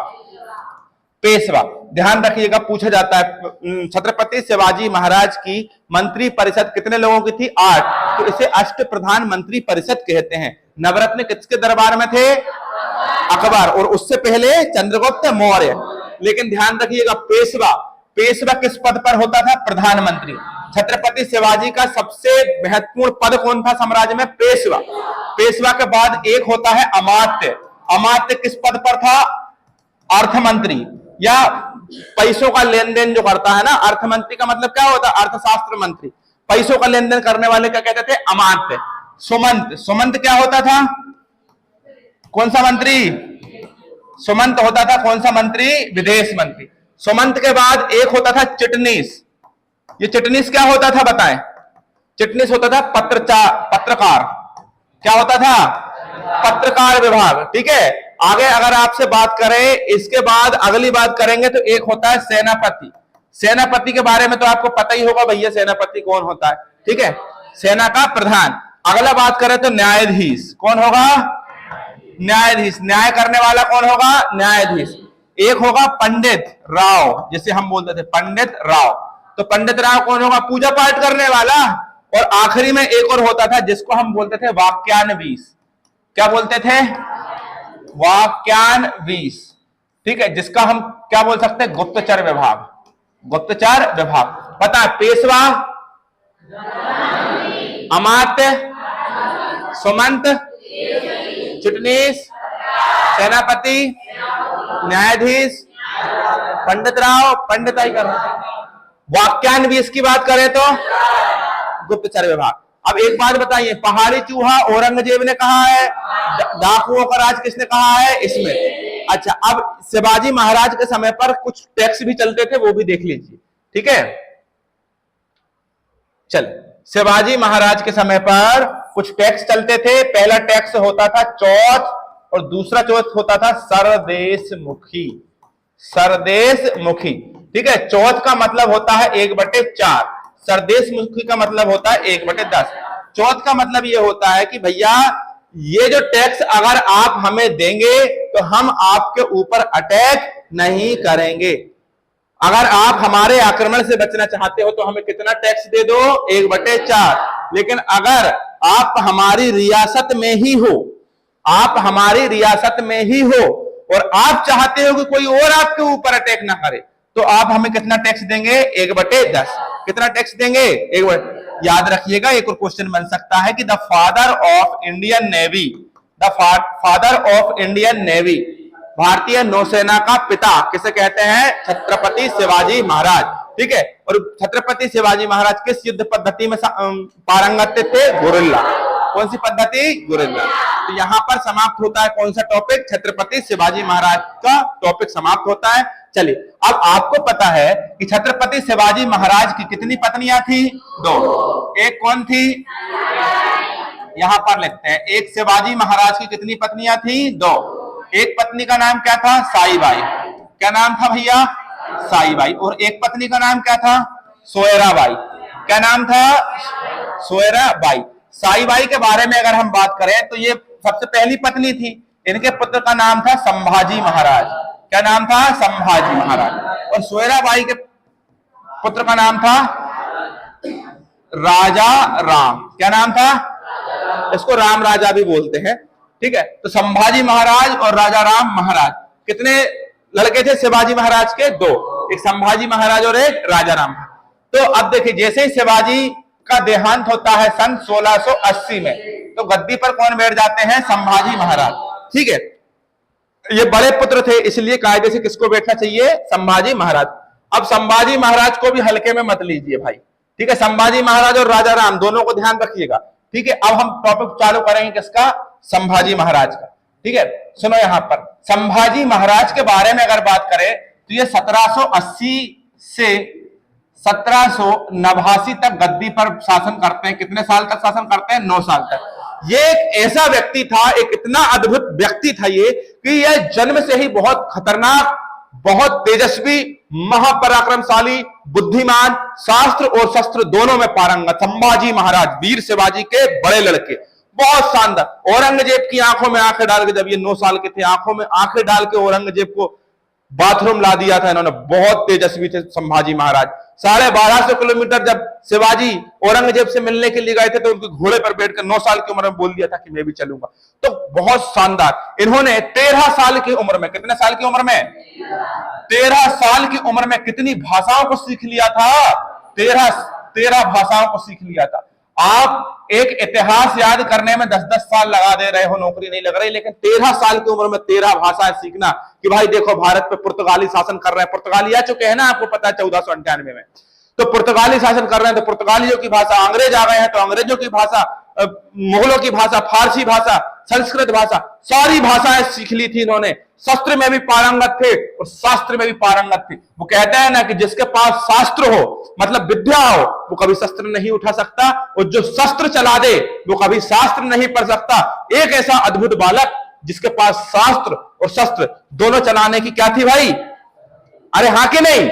पेशवा, ध्यान रखिएगा, पूछा जाता है छत्रपति शिवाजी महाराज की मंत्री परिषद कितने लोगों की थी? 8। तो इसे अष्ट प्रधान मंत्री परिषद कहते हैं। नवरत्न किसके दरबार में थे? अकबर, और उससे पहले चंद्रगुप्त मौर्य। लेकिन ध्यान रखिएगा, पेशवा, पेशवा किस पद पर होता था? प्रधानमंत्री। छत्रपति शिवाजी का सबसे महत्वपूर्ण पद कौन था साम्राज्य में? पेशवा। पेशवा के बाद एक होता है अमात्य। अमात्य किस पद पर था? अर्थमंत्री, या पैसों का लेन देन जो करता है ना, अर्थमंत्री का मतलब क्या होता है? अर्थशास्त्र मंत्री। पैसों का लेन देन करने वाले क्या कहते थे? अमात्य। सुमंत, सुमंत क्या होता था? कौन सा मंत्री? सुमंत होता था कौन सा मंत्री? विदेश मंत्री। सुमंत के बाद एक होता था चिटनीस। ये चिटनीस क्या होता था बताएं? चिटनीस होता था पत्रकार। क्या होता था? पत्रकार विभाग। ठीक है, आगे अगर आपसे बात करें, इसके बाद अगली बात करेंगे तो एक होता है सेनापति। सेनापति के बारे में तो आपको पता ही होगा भैया, सेनापति कौन होता है। ठीक है, सेना का प्रधान। अगला बात करें तो न्यायाधीश। कौन होगा? न्यायाधीश। न्याय करने वाला कौन होगा? न्यायाधीश। एक होगा पंडित राव, जिसे हम बोलते थे पंडित राव। तो पंडित राव कौन होगा? पूजा पाठ करने वाला। और आखिरी में एक और होता था जिसको हम बोलते थे वाक्यानवीस। क्या बोलते थे? वाक्यानवीस। ठीक है, जिसका हम क्या बोल सकते हैं? गुप्तचर विभाग। गुप्तचर विभाग। पता है, पेशवा, अमात्य, सुमंत, चिटनीस, सेनापति, न्यायाधीश, पंडित राव, पंडिताई कर वाक्यान्वीस की बात करें तो गुप्तचर विभाग। अब एक बात बताइए, पहाड़ी चूहा औरंगजेब ने कहा है, डाकुओं का राज किसने कहा है? इसमें। अच्छा, अब शिवाजी महाराज के समय पर कुछ टैक्स भी चलते थे, वो भी देख लीजिए। ठीक है, चल, शिवाजी महाराज के समय पर कुछ टैक्स चलते थे। पहला टैक्स होता था चौथ, और दूसरा चौथ होता था सरदेशमुखी। सरदेशमुखी। ठीक है, चौथ का मतलब होता है 1/4, सरदेशमुखी का मतलब होता है 1/10। चौथ का मतलब यह होता है कि भैया ये जो टैक्स अगर आप हमें देंगे तो हम आपके ऊपर अटैक नहीं करेंगे। अगर आप हमारे आक्रमण से बचना चाहते हो तो हमें कितना टैक्स दे दो? 1/4। लेकिन अगर आप हमारी रियासत में ही हो, आप हमारी रियासत में ही हो और आप चाहते हो कि कोई और आपके ऊपर अटैक ना करे, तो आप हमें कितना टैक्स देंगे? 1/10। कितना टैक्स देंगे? 1/10। याद रखिएगा, एक और क्वेश्चन बन सकता है कि the father of Indian navy, the father of Indian navy, भारतीय नौसेना का पिता किसे कहते हैं? छत्रपति शिवाजी महाराज। ठीक है, और छत्रपति शिवाजी महाराज किस युद्ध पद्धति में पारंगत थे? गुरिल्ला। कौन सी पद्धति? गुरिल्ला। तो यहां पर समाप्त होता है कौन सा टॉपिक? छत्रपति शिवाजी महाराज का टॉपिक समाप्त होता है। चलिए, अब आपको पता है कि छत्रपति शिवाजी महाराज की कितनी पत्नियां थी? 2। एक कौन थी? यहां पर लिखते हैं, एक शिवाजी महाराज की कितनी पत्नियां थी? 2। एक पत्नी का नाम क्या था? साईबाई। क्या नाम था भैया? साईबाई। और एक पत्नी का नाम क्या था? सोयराबाई। क्या नाम था? सोयराबाई। साईबाई के बारे में अगर हम बात करें तो ये सबसे पहली पत्नी थी। इनके पुत्र का नाम था संभाजी महाराज। क्या नाम था? संभाजी महाराज। और सोयराबाई के पुत्र का नाम था राजा राम। क्या नाम था? इसको राम राजा भी बोलते हैं। ठीक है। तो संभाजी महाराज और राजा राम महाराज, कितने लड़के थे शिवाजी महाराज के? दो, एक संभाजी महाराज और एक राजा राम। तो अब देखिए, जैसे ही शिवाजी का देहांत होता है सन 1680 में, तो गद्दी पर कौन बैठ जाते हैं? संभाजी महाराज, ठीक है। ये बड़े पुत्र थे, इसलिए कायदे से किसको बैठना चाहिए? संभाजी महाराज। अब संभाजी महाराज को भी हल्के में मत लीजिए भाई, ठीक है। संभाजी महाराज और राजा राम दोनों को ध्यान रखिएगा, ठीक है। अब हम टॉपिक चालू करेंगे किसका? संभाजी महाराज का, ठीक है। सुनो, यहां पर संभाजी महाराज के बारे में अगर बात करें तो ये 1780 से 1789 तक गद्दी पर शासन करते हैं। कितने साल तक शासन करते हैं? 9 साल तक। ये एक ऐसा व्यक्ति था, एक इतना अद्भुत व्यक्ति था ये, कि यह जन्म से ही बहुत खतरनाक, बहुत तेजस्वी, महापराक्रमशाली, बुद्धिमान, शास्त्र और शस्त्र दोनों में पारंगत संभाजी महाराज, वीर शिवाजी के बड़े लड़के, बहुत शानदार। औरंगजेब की आंखों में आंखें डाल के, जब ये 9 साल के थे, आंखों में आंखें डाल के औरंगजेब को बाथरूम ला दिया था इन्होंने। बहुत तेजस्वी थे संभाजी महाराज। 1250 किलोमीटर जब शिवाजी औरंगजेब से मिलने के लिए गए थे, तो उनके घोड़े पर बैठकर 9 साल की उम्र में बोल दिया था कि मैं भी चलूंगा। तो बहुत शानदार। इन्होंने 13 साल की उम्र में, कितने साल की उम्र में? 13 साल की उम्र में कितनी भाषाओं को सीख लिया था? 13 भाषाओं को सीख लिया था। आप एक इतिहास याद करने में 10-10 साल लगा दे रहे हो, नौकरी नहीं लग रही, लेकिन 13 साल की उम्र में 13 भाषाएं सीखना, कि भाई देखो भारत पे पुर्तगाली शासन कर रहे हैं। पुर्तगाली आ चुके हैं ना, आपको पता है 1498 में। तो पुर्तगाली शासन कर रहे हैं, तो पुर्तगालियों की भाषा, अंग्रेज आ गए हैं तो अंग्रेजों की भाषा, मुगलों की भाषा, फारसी भाषा, संस्कृत भाषा, सारी भाषाएं सीख ली थी इन्होंने। शस्त्र में भी पारंगत थे और शास्त्र में भी पारंगत थे। वो कहते हैं ना कि जिसके पास शास्त्र हो, मतलब विद्या हो, वो कभी शस्त्र नहीं उठा सकता, और जो शस्त्र चला दे वो कभी शास्त्र नहीं पढ़ सकता। एक ऐसा अद्भुत बालक जिसके पास शास्त्र और शस्त्र दोनों चलाने की क्या थी भाई? अरे हाँ कि नहीं?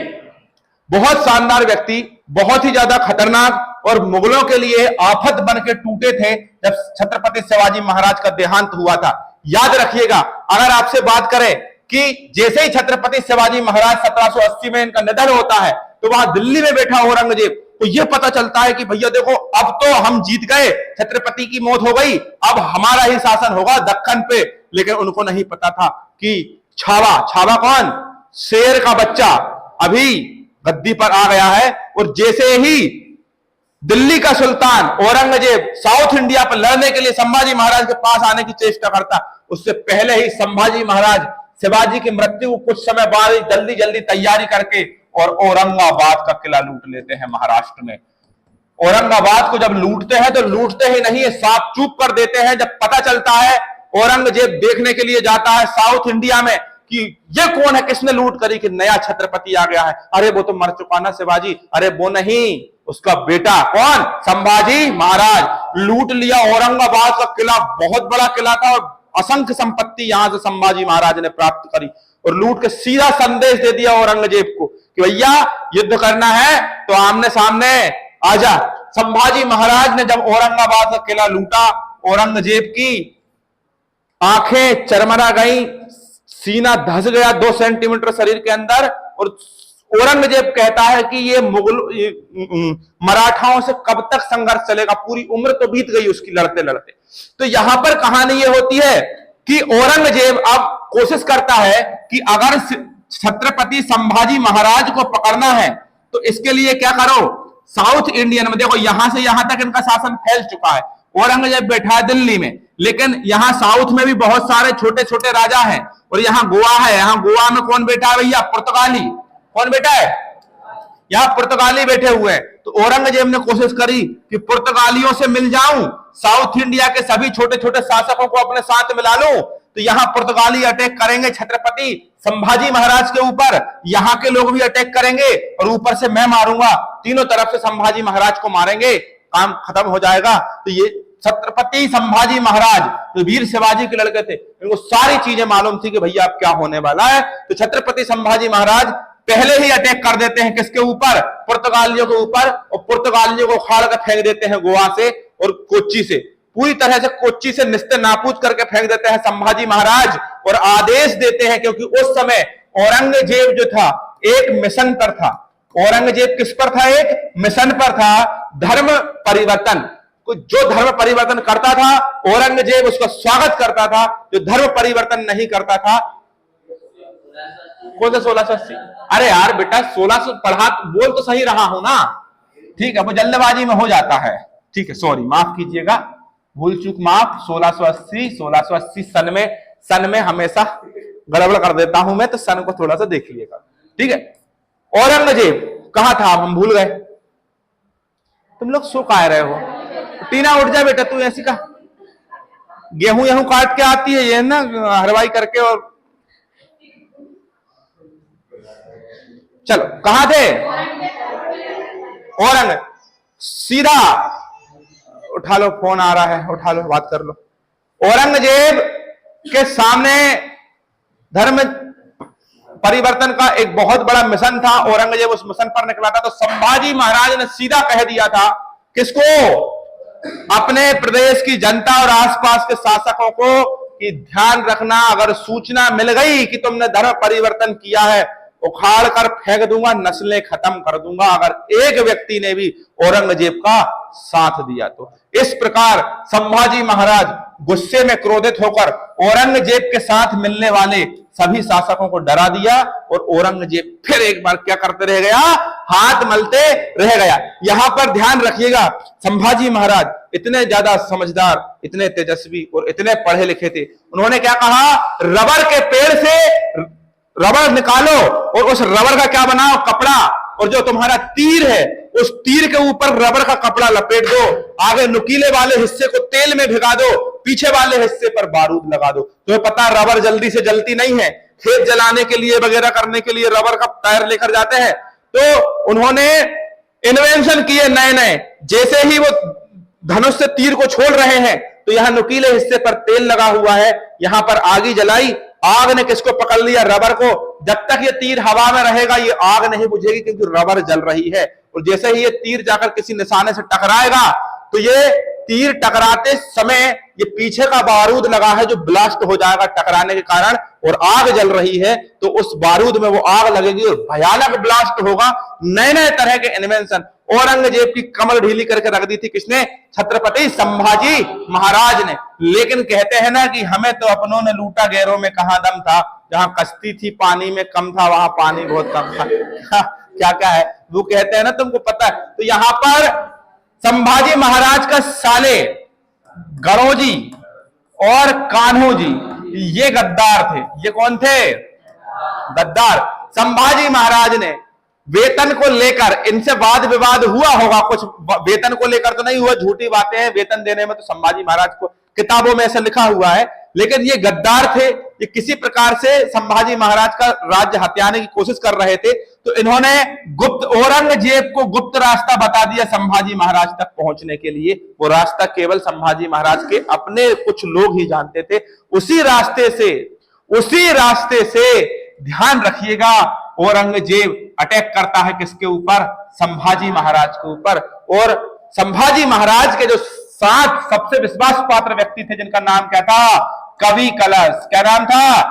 बहुत शानदार व्यक्ति, बहुत ही ज्यादा खतरनाक, और मुगलों के लिए आफत बन के टूटे थे जब छत्रपति शिवाजी महाराज का देहांत हुआ था। याद रखिएगा, अगर आपसे बात करें कि जैसे ही छत्रपति शिवाजी महाराज 1780 में इनका निधन होता है, तो वहां दिल्ली में बैठा औरंगजेब को यह पता चलता है कि भैया देखो, अब तो हम जीत गए, छत्रपति की मौत हो गई, अब हमारा ही शासन होगा दक्कन पे। लेकिन उनको नहीं पता था कि छावा कौन? शेर का बच्चा अभी गद्दी पर आ गया है। और जैसे ही दिल्ली का सुल्तान औरंगजेब साउथ इंडिया पर लड़ने के लिए संभाजी महाराज के पास आने की चेष्टा करता, उससे पहले ही संभाजी महाराज शिवाजी की मृत्यु को कुछ समय बाद जल्दी जल्दी तैयारी करके और औरंगाबाद का किला लूट लेते हैं महाराष्ट्र में। औरंगाबाद को जब लूटते हैं तो लूटते ही नहीं, साफ चूप कर देते हैं। जब पता चलता है, औरंगजेब देखने के लिए जाता है साउथ इंडिया में कि ये कौन है, किसने लूट करी, कि नया छत्रपति आ गया है। अरे वो तो मर चुका ना शिवाजी, अरे वो नहीं, उसका बेटा कौन? संभाजी महाराज। लूट लिया औरंगाबाद का किला, बहुत बड़ा किला था, और असंख्य संपत्ति यहां से संभाजी महाराज ने प्राप्त करी, और लूट के सीधा संदेश दे दिया औरंगजेब को कि भैया युद्ध करना है तो आमने सामने आजा। संभाजी महाराज ने जब औरंगाबाद का किला लूटा, औरंगजेब की आंखें चरमरा गई, सीना धस गया 2 सेंटीमीटर शरीर के अंदर, और औरंगजेब कहता है कि ये मराठाओं से कब तक संघर्ष चलेगा, पूरी उम्र तो बीत गई उसकी लड़ते लड़ते। तो यहां पर कहानी ये होती है कि औरंगजेब अब कोशिश करता है कि अगर छत्रपति संभाजी महाराज को पकड़ना है तो इसके लिए क्या करो, साउथ इंडियन में देखो, यहां से यहां तक इनका शासन फैल चुका है। औरंगजेब बैठा है दिल्ली में, लेकिन यहां साउथ में भी बहुत सारे छोटे छोटे राजा हैं, और यहां गोवा है। यहां गोवा में कौन बैठा है भैया? पुर्तगाली। कौन बैठा है? यहां पुर्तगाली बैठे हुए हैं। तो औरंगजेब ने कोशिश करी कि पुर्तगालियों से मिल जाऊं, साउथ इंडिया के सभी छोटे छोटे शासकों को अपने साथ मिला लूं, तो यहां पुर्तगाली अटैक करेंगे छत्रपति संभाजी महाराज के ऊपर, यहां के लोग भी अटैक करेंगे, और ऊपर से मैं मारूंगा, तीनों तरफ से संभाजी महाराज को मारेंगे, काम खत्म हो जाएगा। तो ये छत्रपति संभाजी महाराज तो वीर शिवाजी के लड़के थे, इनको सारी चीजें मालूम थी कि भैया अब क्या होने वाला है। तो छत्रपति संभाजी महाराज पहले ही अटैक कर देते हैं किसके ऊपर? पुर्तगालियों के ऊपर, और पुर्तगालियों को उखाड़ कर फेंक देते हैं गोवा से और कोच्चि से, पूरी तरह से कोच्चि से निस्ते नाबूद करके फेंक देते हैं संभाजी महाराज, और आदेश देते हैं, क्योंकि उस समय औरंगजेब जो था एक मिशन पर था। औरंगजेब किस पर था? एक मिशन पर था, धर्म परिवर्तन। जो धर्म परिवर्तन करता था औरंगजेब उसका स्वागत करता था, जो धर्म परिवर्तन नहीं करता था। कौन सा 1680? अरे यार बेटा 1600 पढ़ा, बोल तो सही रहा हूं ना, ठीक है, वो जल्दबाजी में हो जाता है, ठीक है, सॉरी, माफ कीजिएगा, भूल चूक माफ। 1680 सन में हमेशा गड़बड़ कर देता हूं मैं, तो सन को थोड़ा सा देख लीजिएगा, ठीक है। औरंगजेब कहां था, हम भूल गए। तुम लोग सो का रहे हो? टीना उठ जा बेटा, तू ऐसी का गेहूं काट के आती है ये ना, हरवाई करके। और चलो कहां थे? औरंग, सीधा उठा लो, फोन आ रहा है, उठा लो, बात कर लो। औरंगजेब के सामने धर्म परिवर्तन का एक बहुत बड़ा मिशन था, औरंगजेब उस मिशन पर निकला था। तो संभाजी महाराज ने सीधा कह दिया था, किसको? अपने प्रदेश की जनता और आसपास के शासकों को कि ध्यान रखना, अगर सूचना मिल गई कि तुमने धर्म परिवर्तन किया है, उखाड़ कर फेंक दूंगा, नस्लें खत्म कर दूंगा, अगर एक व्यक्ति ने भी औरंगजेब का साथ दिया तो। इस प्रकार संभाजी महाराज गुस्से में क्रोधित होकर औरंगजेब के साथ मिलने वाले सभी शासकों को डरा दिया, और औरंगजेब फिर एक बार क्या करते रह गया? हाथ मलते रह गया। यहां पर ध्यान रखिएगा, संभाजी महाराज इतने ज्यादा समझदार, इतने तेजस्वी और इतने पढ़े लिखे थे। उन्होंने क्या कहा? रबर के पेड़ से रबर निकालो और उस रबर का क्या बनाओ? कपड़ा, और जो तुम्हारा तीर है उस तीर के ऊपर रबर का कपड़ा लपेट दो, आगे नुकीले वाले हिस्से को तेल में भिगा दो, पीछे वाले हिस्से पर बारूद लगा दो। तुम्हें पता रबर जल्दी से जलती नहीं है, खेत जलाने के लिए वगैरह करने के लिए रबर का टायर लेकर जाते हैं। तो उन्होंने इन्वेंशन किए नए नए। जैसे ही वो धनुष से तीर को छोड़ रहे हैं तो यहां नुकीले हिस्से पर तेल लगा हुआ है, यहां पर आग जलाई, आग ने किसको पकड़ लिया? रबर को। जब तक ये तीर हवा में रहेगा ये आग नहीं बुझेगी, क्योंकि रबर जल रही है। और जैसे ही ये तीर जाकर किसी निशाने से टकराएगा तो ये तीर टकराते समय ये पीछे का बारूद लगा है जो ब्लास्ट हो जाएगा टकराने के कारण, और आग जल रही है तो उस बारूद में वो आग लगेगी और भयानक ब्लास्ट होगा। नए नए तरह के इन्वेंशन औरंगजेब की कमर ढीली करके रख दी थी किसने? छत्रपति संभाजी महाराज ने। लेकिन कहते हैं ना कि हमें तो अपनों ने लूटा, गैरों में कहां दम था। जहां कश्ती थी पानी में कम था, वहां पानी बहुत कम था। क्या क्या है वो कहते हैं ना, तुमको पता है। तो यहां पर संभाजी महाराज का साले गणोजी और कान्हो जी ये गद्दार थे। ये कौन थे? गद्दार। संभाजी महाराज ने वेतन को लेकर इनसे वाद विवाद हुआ होगा, कुछ वेतन को लेकर तो नहीं हुआ, झूठी बातें हैं। वेतन देने में तो संभाजी महाराज को किताबों में ऐसा लिखा हुआ है, लेकिन ये गद्दार थे। ये किसी प्रकार से संभाजी महाराज का राज्य हथियाने की कोशिश कर रहे थे। तो इन्होंने गुप्त औरंगजेब को गुप्त रास्ता बता दिया संभाजी महाराज तक पहुंचने के लिए। वो रास्ता केवल संभाजी महाराज के अपने कुछ लोग ही जानते थे। उसी रास्ते से ध्यान रखिएगा, औरंगजेब अटैक करता है किसके ऊपर? संभाजी महाराज के ऊपर। और संभाजी महाराज के जो 7 सबसे विश्वास पात्र व्यक्ति थे, जिनका नाम क्या था? कवि कलश। क्या नाम था?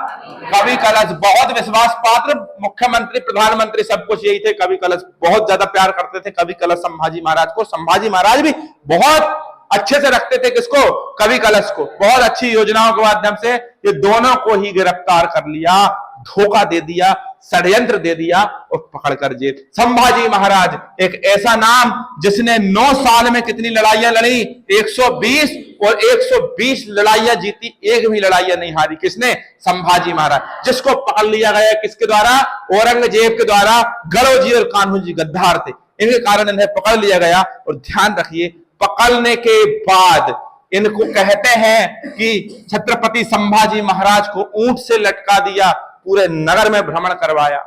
कवि कलश। बहुत विश्वास पात्र, मुख्यमंत्री प्रधानमंत्री सब कुछ यही थे। कवि कलश बहुत ज्यादा प्यार करते थे कवि कलश संभाजी महाराज को। संभाजी महाराज भी बहुत अच्छे से रखते थे किसको? कवि कलश को। बहुत अच्छी योजनाओं के माध्यम से ये दोनों को ही गिरफ्तार कर लिया, धोखा दे दिया, षड्यंत्र दे दिया और पकड़कर जेल। संभाजी महाराज एक ऐसा नाम जिसने 9 साल में कितनी लड़ाइयां लड़ी? 120, और 120 लड़ाइयां जीती, एक भी लड़ाइयां नहीं हारी। किसने? संभाजी महाराज। जिसको पकड़ लिया गया किसके द्वारा? औरंगजेब के द्वारा। गणोजी और कान्हो जी गद्दार थे, इनके कारण इन्हें पकड़ लिया गया। और ध्यान रखिए, पकड़ने के बाद इनको कहते हैं कि छत्रपति संभाजी महाराज को ऊंट से लटका दिया, पूरे नगर में भ्रमण करवाया,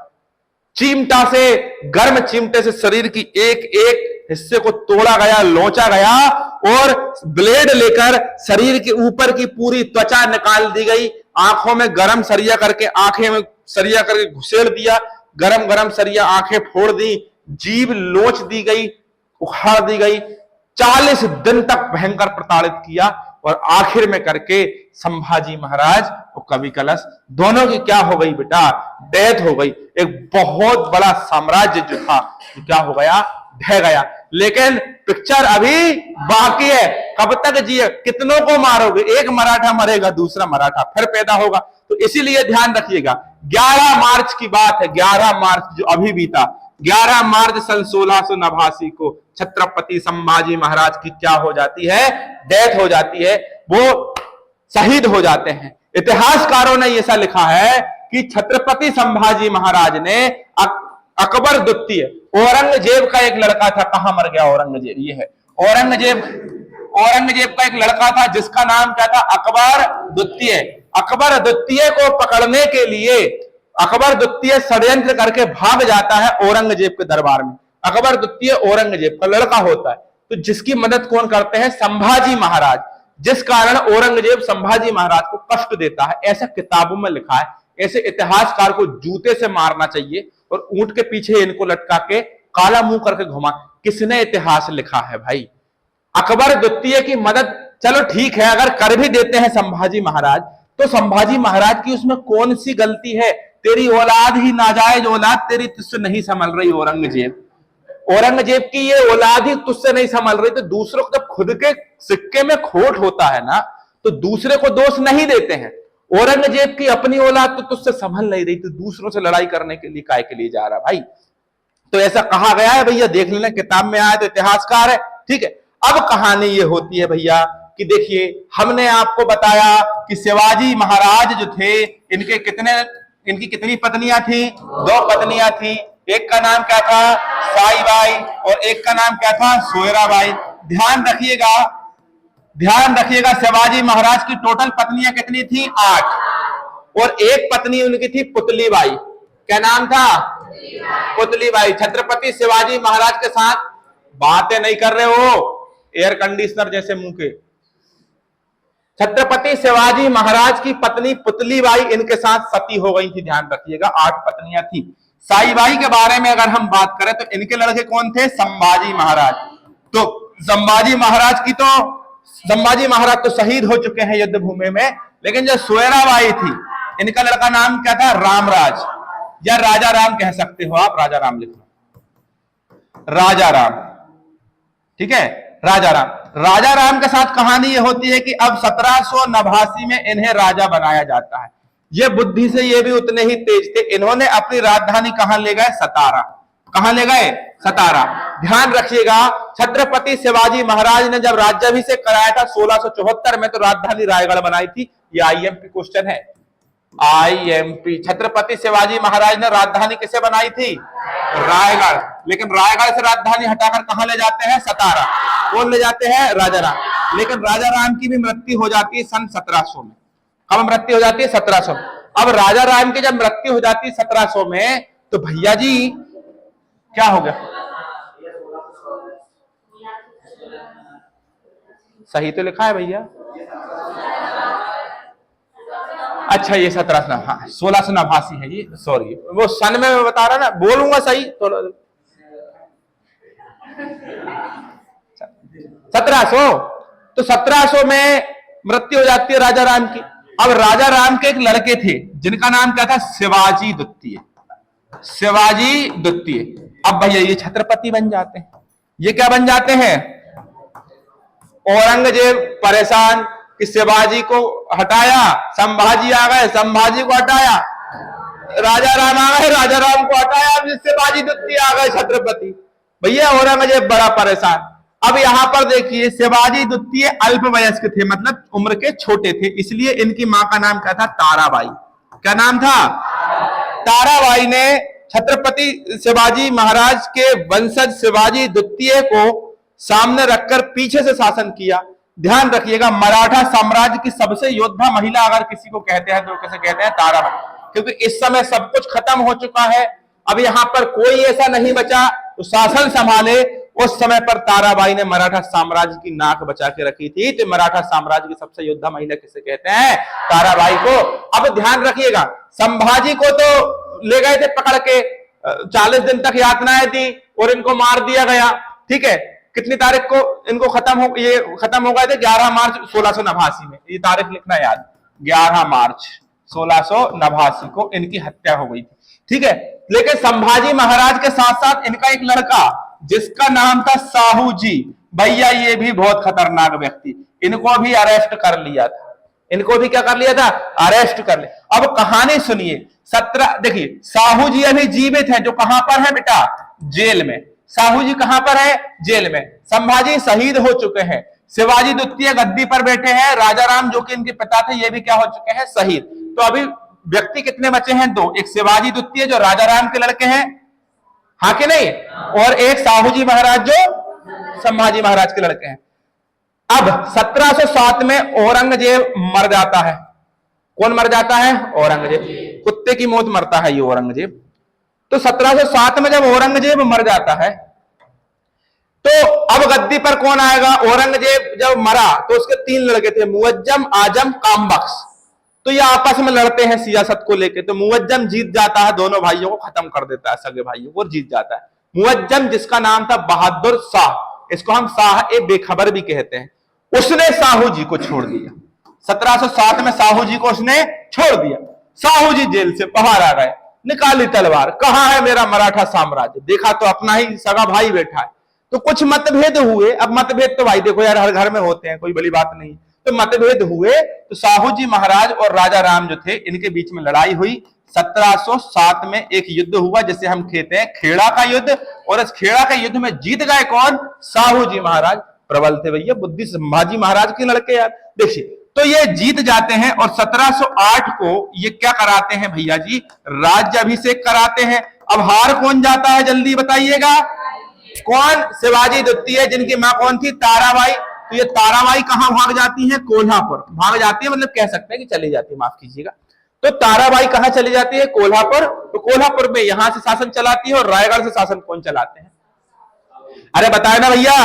चिमटा से, गर्म चिमटे से शरीर की एक एक हिस्से को तोड़ा गया, लोचा गया, और ब्लेड लेकर शरीर के ऊपर की पूरी त्वचा निकाल दी गई। आंखों में गरम सरिया करके, आंखें में सरिया करके घुसेड़ दिया, गरम गरम सरिया आंखें फोड़ दी, जीभ लोच दी गई, उखाड़ दी गई। 40 दिन तक भयंकर प्रताड़ित किया, और आखिर में करके संभाजी महाराज और कवि कलश दोनों की क्या हो गई बेटा? डेथ हो गई। एक बहुत बड़ा साम्राज्य जो था क्या हो गया? ढह गया। लेकिन पिक्चर अभी बाकी है। कब तक जिए, कितनों को मारोगे? एक मराठा मरेगा, दूसरा मराठा फिर पैदा होगा। तो इसीलिए ध्यान रखिएगा, 11 मार्च की बात है, 11 मार्च जो अभी बीता, 11 मार्च सन 1689 को छत्रपति संभाजी महाराज की क्या हो जाती है? डेथ हो जाती है, वो शहीद हो जाते हैं। इतिहासकारों ने ऐसा लिखा है कि छत्रपति संभाजी महाराज ने अकबर द्वितीय, औरंगजेब का एक लड़का था, कहां मर गया औरंगजेब? ये है औरंगजेब का एक लड़का था जिसका नाम क्या था? अकबर द्वितीय। अकबर द्वितीय को पकड़ने के लिए अकबर द्वितीय षड्यंत्र करके भाग जाता है औरंगजेब के दरबार में। अकबर द्वितीय औरंगजेब का लड़का होता है, तो जिसकी मदद कौन करते हैं? संभाजी महाराज। जिस कारण औरंगजेब संभाजी महाराज को कष्ट देता है, ऐसा किताबों में लिखा है। ऐसे इतिहासकार को जूते से मारना चाहिए और ऊंट के पीछे इनको लटका के काला मुंह करके घुमा। किसने इतिहास लिखा है भाई? अकबर द्वितीय की मदद, चलो ठीक है, अगर कर भी देते हैं संभाजी महाराज, तो संभाजी महाराज की उसमें कौन सी गलती है? तेरी औलाद ही नाजायज औलाद तेरी तुझसे नहीं संभल रही औरंगजेब। औरंगजेब की ये औलाद ही तुझसे नहीं संभल रही, तो दूसरों को जब खुद के सिक्के में खोट होता है ना, तो दूसरे को दोष नहीं देते हैं। औरंगजेब की अपनी औलाद तो तुझसे संभल नहीं रही, तो दूसरों से लड़ाई करने के लिए काय के लिए जा रहा भाई? तो ऐसा कहा गया है भैया, देख लेना, किताब में आया तो इतिहासकार है, ठीक है। अब कहानी ये होती है भैया कि देखिए, हमने आपको बताया कि शिवाजी महाराज जो थे, इनकी कितनी पत्नियां थी? 2 पत्नियां थी। एक का नाम क्या था? साईबाई, और एक का नाम क्या था? सोयराबाई। ध्यान रखिएगा, शिवाजी महाराज की टोटल पत्नियां कितनी थी? 8, और एक पत्नी उनकी थी पुतलीबाई। क्या नाम था? पुतलीबाई। छत्रपति शिवाजी महाराज के साथ बातें नहीं कर रहे हो एयर कंडीशनर जैसे मुंह के। छत्रपति शिवाजी महाराज की पत्नी पुतलीबाई इनके साथ सती हो गई थी। ध्यान रखिएगा, 8 पत्नियां थी। साईबाई के बारे में अगर हम बात करें तो इनके लड़के कौन थे? संभाजी महाराज। तो संभाजी महाराज तो शहीद हो चुके हैं युद्ध भूमि में, लेकिन जो सोयराबाई थी, इनका लड़का नाम क्या था? रामराज, या राजा राम कह सकते हो आप, राजा राम लिख लो, राजा राम, ठीक है, राजा राम के साथ कहानी ये होती है कि अब 1789 में इन्हें राजा बनाया जाता है। ये बुद्धि से ये भी उतने ही तेज थे। इन्होंने अपनी राजधानी कहां ले गए? सतारा। कहां ले गए? सतारा। ध्यान रखिएगा, छत्रपति शिवाजी महाराज ने जब राज्याभिषेक कराया था 1674 में, तो राजधानी रायगढ़ बनाई थी। ये आईएमपी क्वेश्चन है, आईएमपी। छत्रपति शिवाजी महाराज ने राजधानी किसे बनाई थी? रायगढ़। लेकिन रायगढ़ से राजधानी हटाकर कहां ले जाते हैं? सतारा। कौन ले जाते हैं? राजा राम। लेकिन राजा राम की भी मृत्यु हो जाती है सन 1700 में। कब मृत्यु हो जाती है? 1700। अब राजा राम की जब मृत्यु हो जाती है 1700 में, तो भैया जी क्या हो गया? सही तो लिखा है भैया। अच्छा, ये 1700, हाँ 1689 है ये, सॉरी, वो सन में मैं बता रहा ना, बोलूंगा सही तो। 1700, तो 1700 में मृत्यु हो जाती है राजा राम की। अब राजा राम के एक लड़के थे जिनका नाम क्या था? शिवाजी द्वितीय। शिवाजी द्वितीय। अब भैया ये छत्रपति बन जाते हैं। ये क्या बन जाते हैं? औरंगजेब परेशान कि शिवाजी को हटाया, संभाजी आ गए, संभाजी को हटाया, राजा राम आ गए, राजा राम को हटाया, अब शिवाजी द्वितीय आ गए छत्रपति। भैया औरंगजेब बड़ा परेशान। अब यहां पर देखिए, शिवाजी द्वितीय अल्पवयस्क थे, मतलब उम्र के छोटे थे, इसलिए इनकी मां का नाम क्या था? ताराबाई। क्या नाम था? ताराबाई ने छत्रपति शिवाजी महाराज के वंशज शिवाजी द्वितीय को सामने रखकर पीछे से शासन किया। ध्यान रखिएगा, मराठा साम्राज्य की सबसे योद्धा महिला अगर किसी को कहते हैं तो कैसे कहते हैं? ताराबाई। क्योंकि इस समय सब कुछ खत्म हो चुका है, अब यहां पर कोई ऐसा नहीं बचा तो शासन संभाले। उस समय पर ताराबाई ने मराठा साम्राज्य की नाक बचा के रखी थी। तो मराठा साम्राज्य की सबसे योद्धा महिला किसे कहते हैं? ताराबाई को। अब ध्यान रखिएगा, संभाजी को तो ले गए थे पकड़ के, 40 दिन तक यातनाएं दी और इनको मार दिया गया, ठीक है। कितनी तारीख को इनको खत्म हो गए थे? 11 मार्च 1689 में। ये तारीख लिखना याद, 11 मार्च 1689 को इनकी हत्या हो गई थी, ठीक है। लेकिन संभाजी महाराज के साथ साथ इनका एक लड़का जिसका नाम था साहू जी। भैया ये भी बहुत खतरनाक व्यक्ति, इनको भी अरेस्ट कर लिया था, इनको भी क्या कर लिया था, अरेस्ट कर लिया। अब कहानी सुनिए। 17 देखिए, साहू जी अभी जीवित हैं, जो कहां पर है बेटा, जेल में। साहू जी कहां पर है, जेल में। संभाजी शहीद हो चुके हैं, शिवाजी द्वितीय गद्दी पर बैठे हैं, राजा राम जो कि इनके पिता थे ये भी क्या हो चुके हैं, शहीद। तो अभी व्यक्ति कितने बचे हैं, दो, एक शिवाजी द्वितीय जो राजा राम के लड़के हैं, हाँ कि नहीं, और एक साहू जी महाराज जो संभाजी महाराज के लड़के हैं। अब 1707 में औरंगजेब मर जाता है। कौन मर जाता है, औरंगजेब। कुत्ते की मौत मरता है ये औरंगजेब। तो 1707 में जब औरंगजेब मर जाता है तो अब गद्दी पर कौन आएगा। औरंगजेब जब मरा तो उसके 3 लड़के थे, मुअज्जम, आजम, कामबख्श। तो ये आपस में लड़ते हैं सियासत को लेकर। तो मुअज्जम जीत जाता है, दोनों भाइयों को खत्म कर देता है, सगे भाइयों को, जीत जाता है। मुअज्जम जिसका नाम था बहादुर शाह, इसको हम शाह ए बेखबर भी कहते हैं, उसने साहू जी को छोड़ दिया। 1707 में साहू जी को उसने छोड़ दिया। साहू जी जेल से बाहर आ गए, निकाली तलवार, कहां है मेरा मराठा साम्राज्य। देखा तो अपना ही सगा भाई बैठा है। तो कुछ मतभेद हुए। अब मतभेद तो भाई देखो यार हर घर में होते हैं, कोई बड़ी बात नहीं। तो मतभेद हुए तो साहू जी महाराज और राजा राम जो थे इनके बीच में लड़ाई हुई। 1707 में एक युद्ध हुआ जिसे हम कहते हैं खेड़ा का युद्ध। और इस खेड़ा के युद्ध में जीत गए कौन, साहू जी महाराज। प्रबल थे भैया, बुद्धि संभाजी महाराज के लड़के यार। देखिए, तो ये जीत जाते हैं और 1708 को ये क्या कराते हैं भैया जी, राज्याभिषेक कराते हैं। अब हार कौन जाता है जल्दी बताइएगा, कौन, शिवाजी द्वितीय, जिनकी मां कौन थी, ताराबाई। तो ये ताराबाई कहां भाग जाती है, कोल्हापुर भाग जाती है, मतलब कह सकते हैं कि चली जाती है, माफ कीजिएगा। तो ताराबाई कहां चली जाती है, कोल्हापुर। तो कोल्हापुर में यहां से शासन चलाती है और रायगढ़ से शासन कौन चलाते हैं, अरे बताए ना भैया,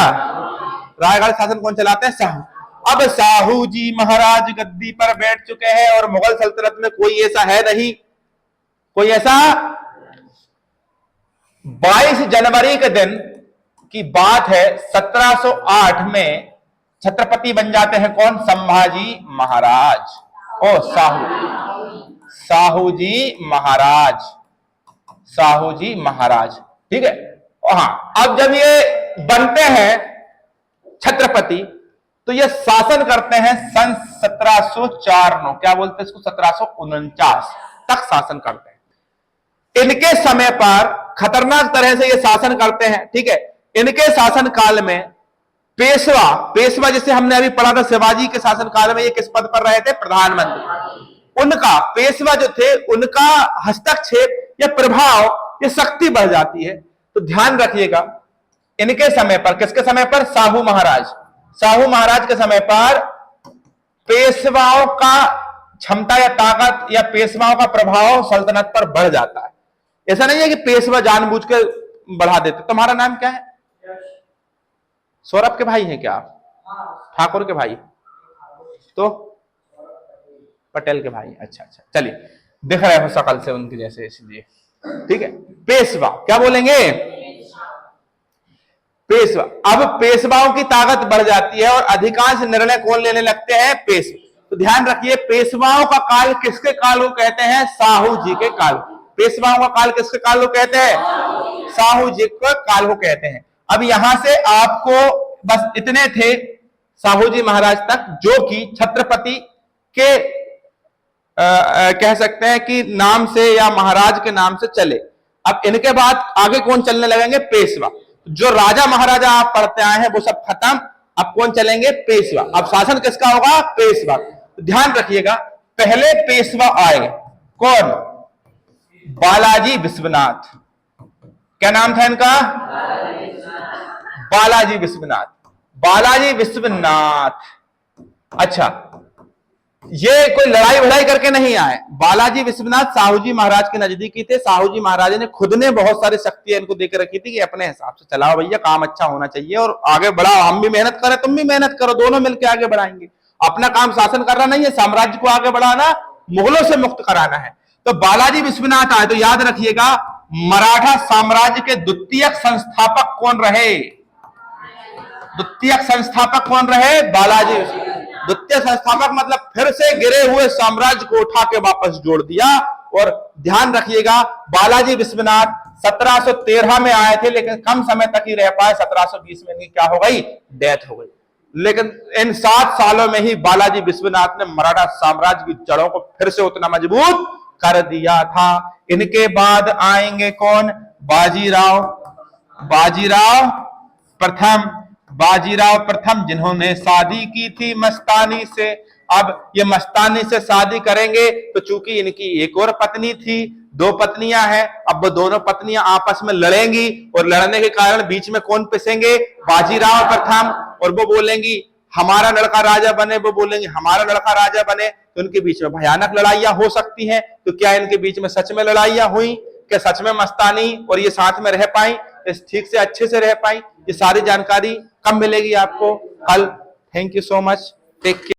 रायगढ़ शासन कौन चलाते हैं, साहू। अब साहू जी महाराज गद्दी पर बैठ चुके हैं और मुगल सल्तनत में कोई ऐसा है नहीं, कोई ऐसा। 22 जनवरी के दिन की बात है, 1708 में छत्रपति बन जाते हैं कौन, संभाजी महाराज। ओ साहू जी महाराज, साहू जी महाराज, ठीक है। हाँ, अब जब ये बनते हैं छत्रपति तो ये शासन करते हैं सन 1704 नो, क्या बोलते हैं इसको, 1749 तक शासन करते हैं। इनके समय पर खतरनाक तरह से ये शासन करते हैं, ठीक है। इनके शासन काल में पेशवा जिसे हमने अभी पढ़ा था, शिवाजी के शासन काल में ये किस पद पर रहे थे, प्रधानमंत्री। उनका पेशवा जो थे उनका हस्तक्षेप या प्रभाव या शक्ति बढ़ जाती है। तो ध्यान रखिएगा, इनके समय पर, किसके समय पर, साहू महाराज के समय पर पेशवाओं का क्षमता या ताकत या पेशवाओं का प्रभाव सल्तनत पर बढ़ जाता है। ऐसा नहीं है कि पेशवा जानबूझ के बढ़ा देते। तुम्हारा नाम क्या है, सौरभ के भाई हैं क्या आप, ठाकुर के भाई, तो पटेल के भाई, अच्छा, चलिए, दिख रहे हो शकल से उनकी जैसे, इसलिए ठीक है। पेशवा क्या बोलेंगे, पेशवा। अब पेशवाओं की ताकत बढ़ जाती है और अधिकांश निर्णय कौन लेने लगते हैं, पेशवा। तो ध्यान रखिए, पेशवाओं का काल किसके काल को कहते हैं, साहू जी के काल। पेशवाओं का काल किसके काल को कहते हैं, साहू जी के काल को कहते हैं। अब यहां से आपको बस इतने थे साहू जी महाराज तक, जो कि छत्रपति के कह सकते हैं कि नाम से या महाराज के नाम से चले। अब इनके बाद आगे कौन चलने लगेंगे, पेशवा। जो राजा महाराजा आप पढ़ते आए हैं वो सब खत्म, अब कौन चलेंगे, पेशवा। अब शासन किसका होगा, पेशवा। तो ध्यान रखिएगा, पहले पेशवा आए कौन, बालाजी विश्वनाथ। क्या नाम था इनका, बालाजी विश्वनाथ। बालाजी विश्वनाथ, अच्छा, ये कोई लड़ाई वड़ाई करके नहीं आए। बालाजी विश्वनाथ साहू जी महाराज के नजदीकी थे। साहू जी महाराज ने खुद ने बहुत सारी शक्तियां इनको देकर रखी थी कि अपने हिसाब से चलाओ भैया, काम अच्छा होना चाहिए और आगे बढ़ाओ, हम भी मेहनत करें तुम भी मेहनत करो, दोनों मिलकर आगे बढ़ाएंगे। अपना काम शासन करना नहीं है, साम्राज्य को आगे बढ़ाना, मुगलों से मुक्त कराना है। तो बालाजी विश्वनाथ आए। तो याद रखिएगा, मराठा साम्राज्य के द्वितीय संस्थापक कौन रहे, द्वितीय संस्थापक कौन रहे, बालाजी। द्वितीय संस्थापक मतलब फिर से गिरे हुए साम्राज्य को उठा के वापस जोड़ दिया। और ध्यान रखिएगा, बालाजी विश्वनाथ 1713 में आए थे, लेकिन कम समय तक ही रह पाए। 1720 में इनकी क्या हो गई, डेथ हो गई। लेकिन इन 7 सालों में ही बालाजी विश्वनाथ ने मराठा साम्राज्य की जड़ों को फिर से उतना मजबूत कर दिया था। इनके बाद आएंगे कौन, बाजीराव, बाजीराव प्रथम, बाजीराव प्रथम, जिन्होंने शादी की थी मस्तानी से। अब ये मस्तानी से शादी करेंगे तो चूंकि इनकी एक और पत्नी थी, 2 पत्नियां हैं, अब वो दोनों पत्नियां आपस में लड़ेंगी और लड़ने के कारण बीच में कौन पिसेंगे, बाजीराव प्रथम। और वो बोलेंगी हमारा लड़का राजा बने, वो बोलेंगे हमारा लड़का राजा बने, तो उनके बीच में भयानक लड़ाइयां हो सकती हैं। तो क्या इनके बीच में सच में लड़ाइयां हुई, क्या सच में मस्तानी और ये साथ में रह पाई, ठीक से अच्छे से रह पाई? ये सारी जानकारी कब मिलेगी आपको, कल। Thank you so much, take care.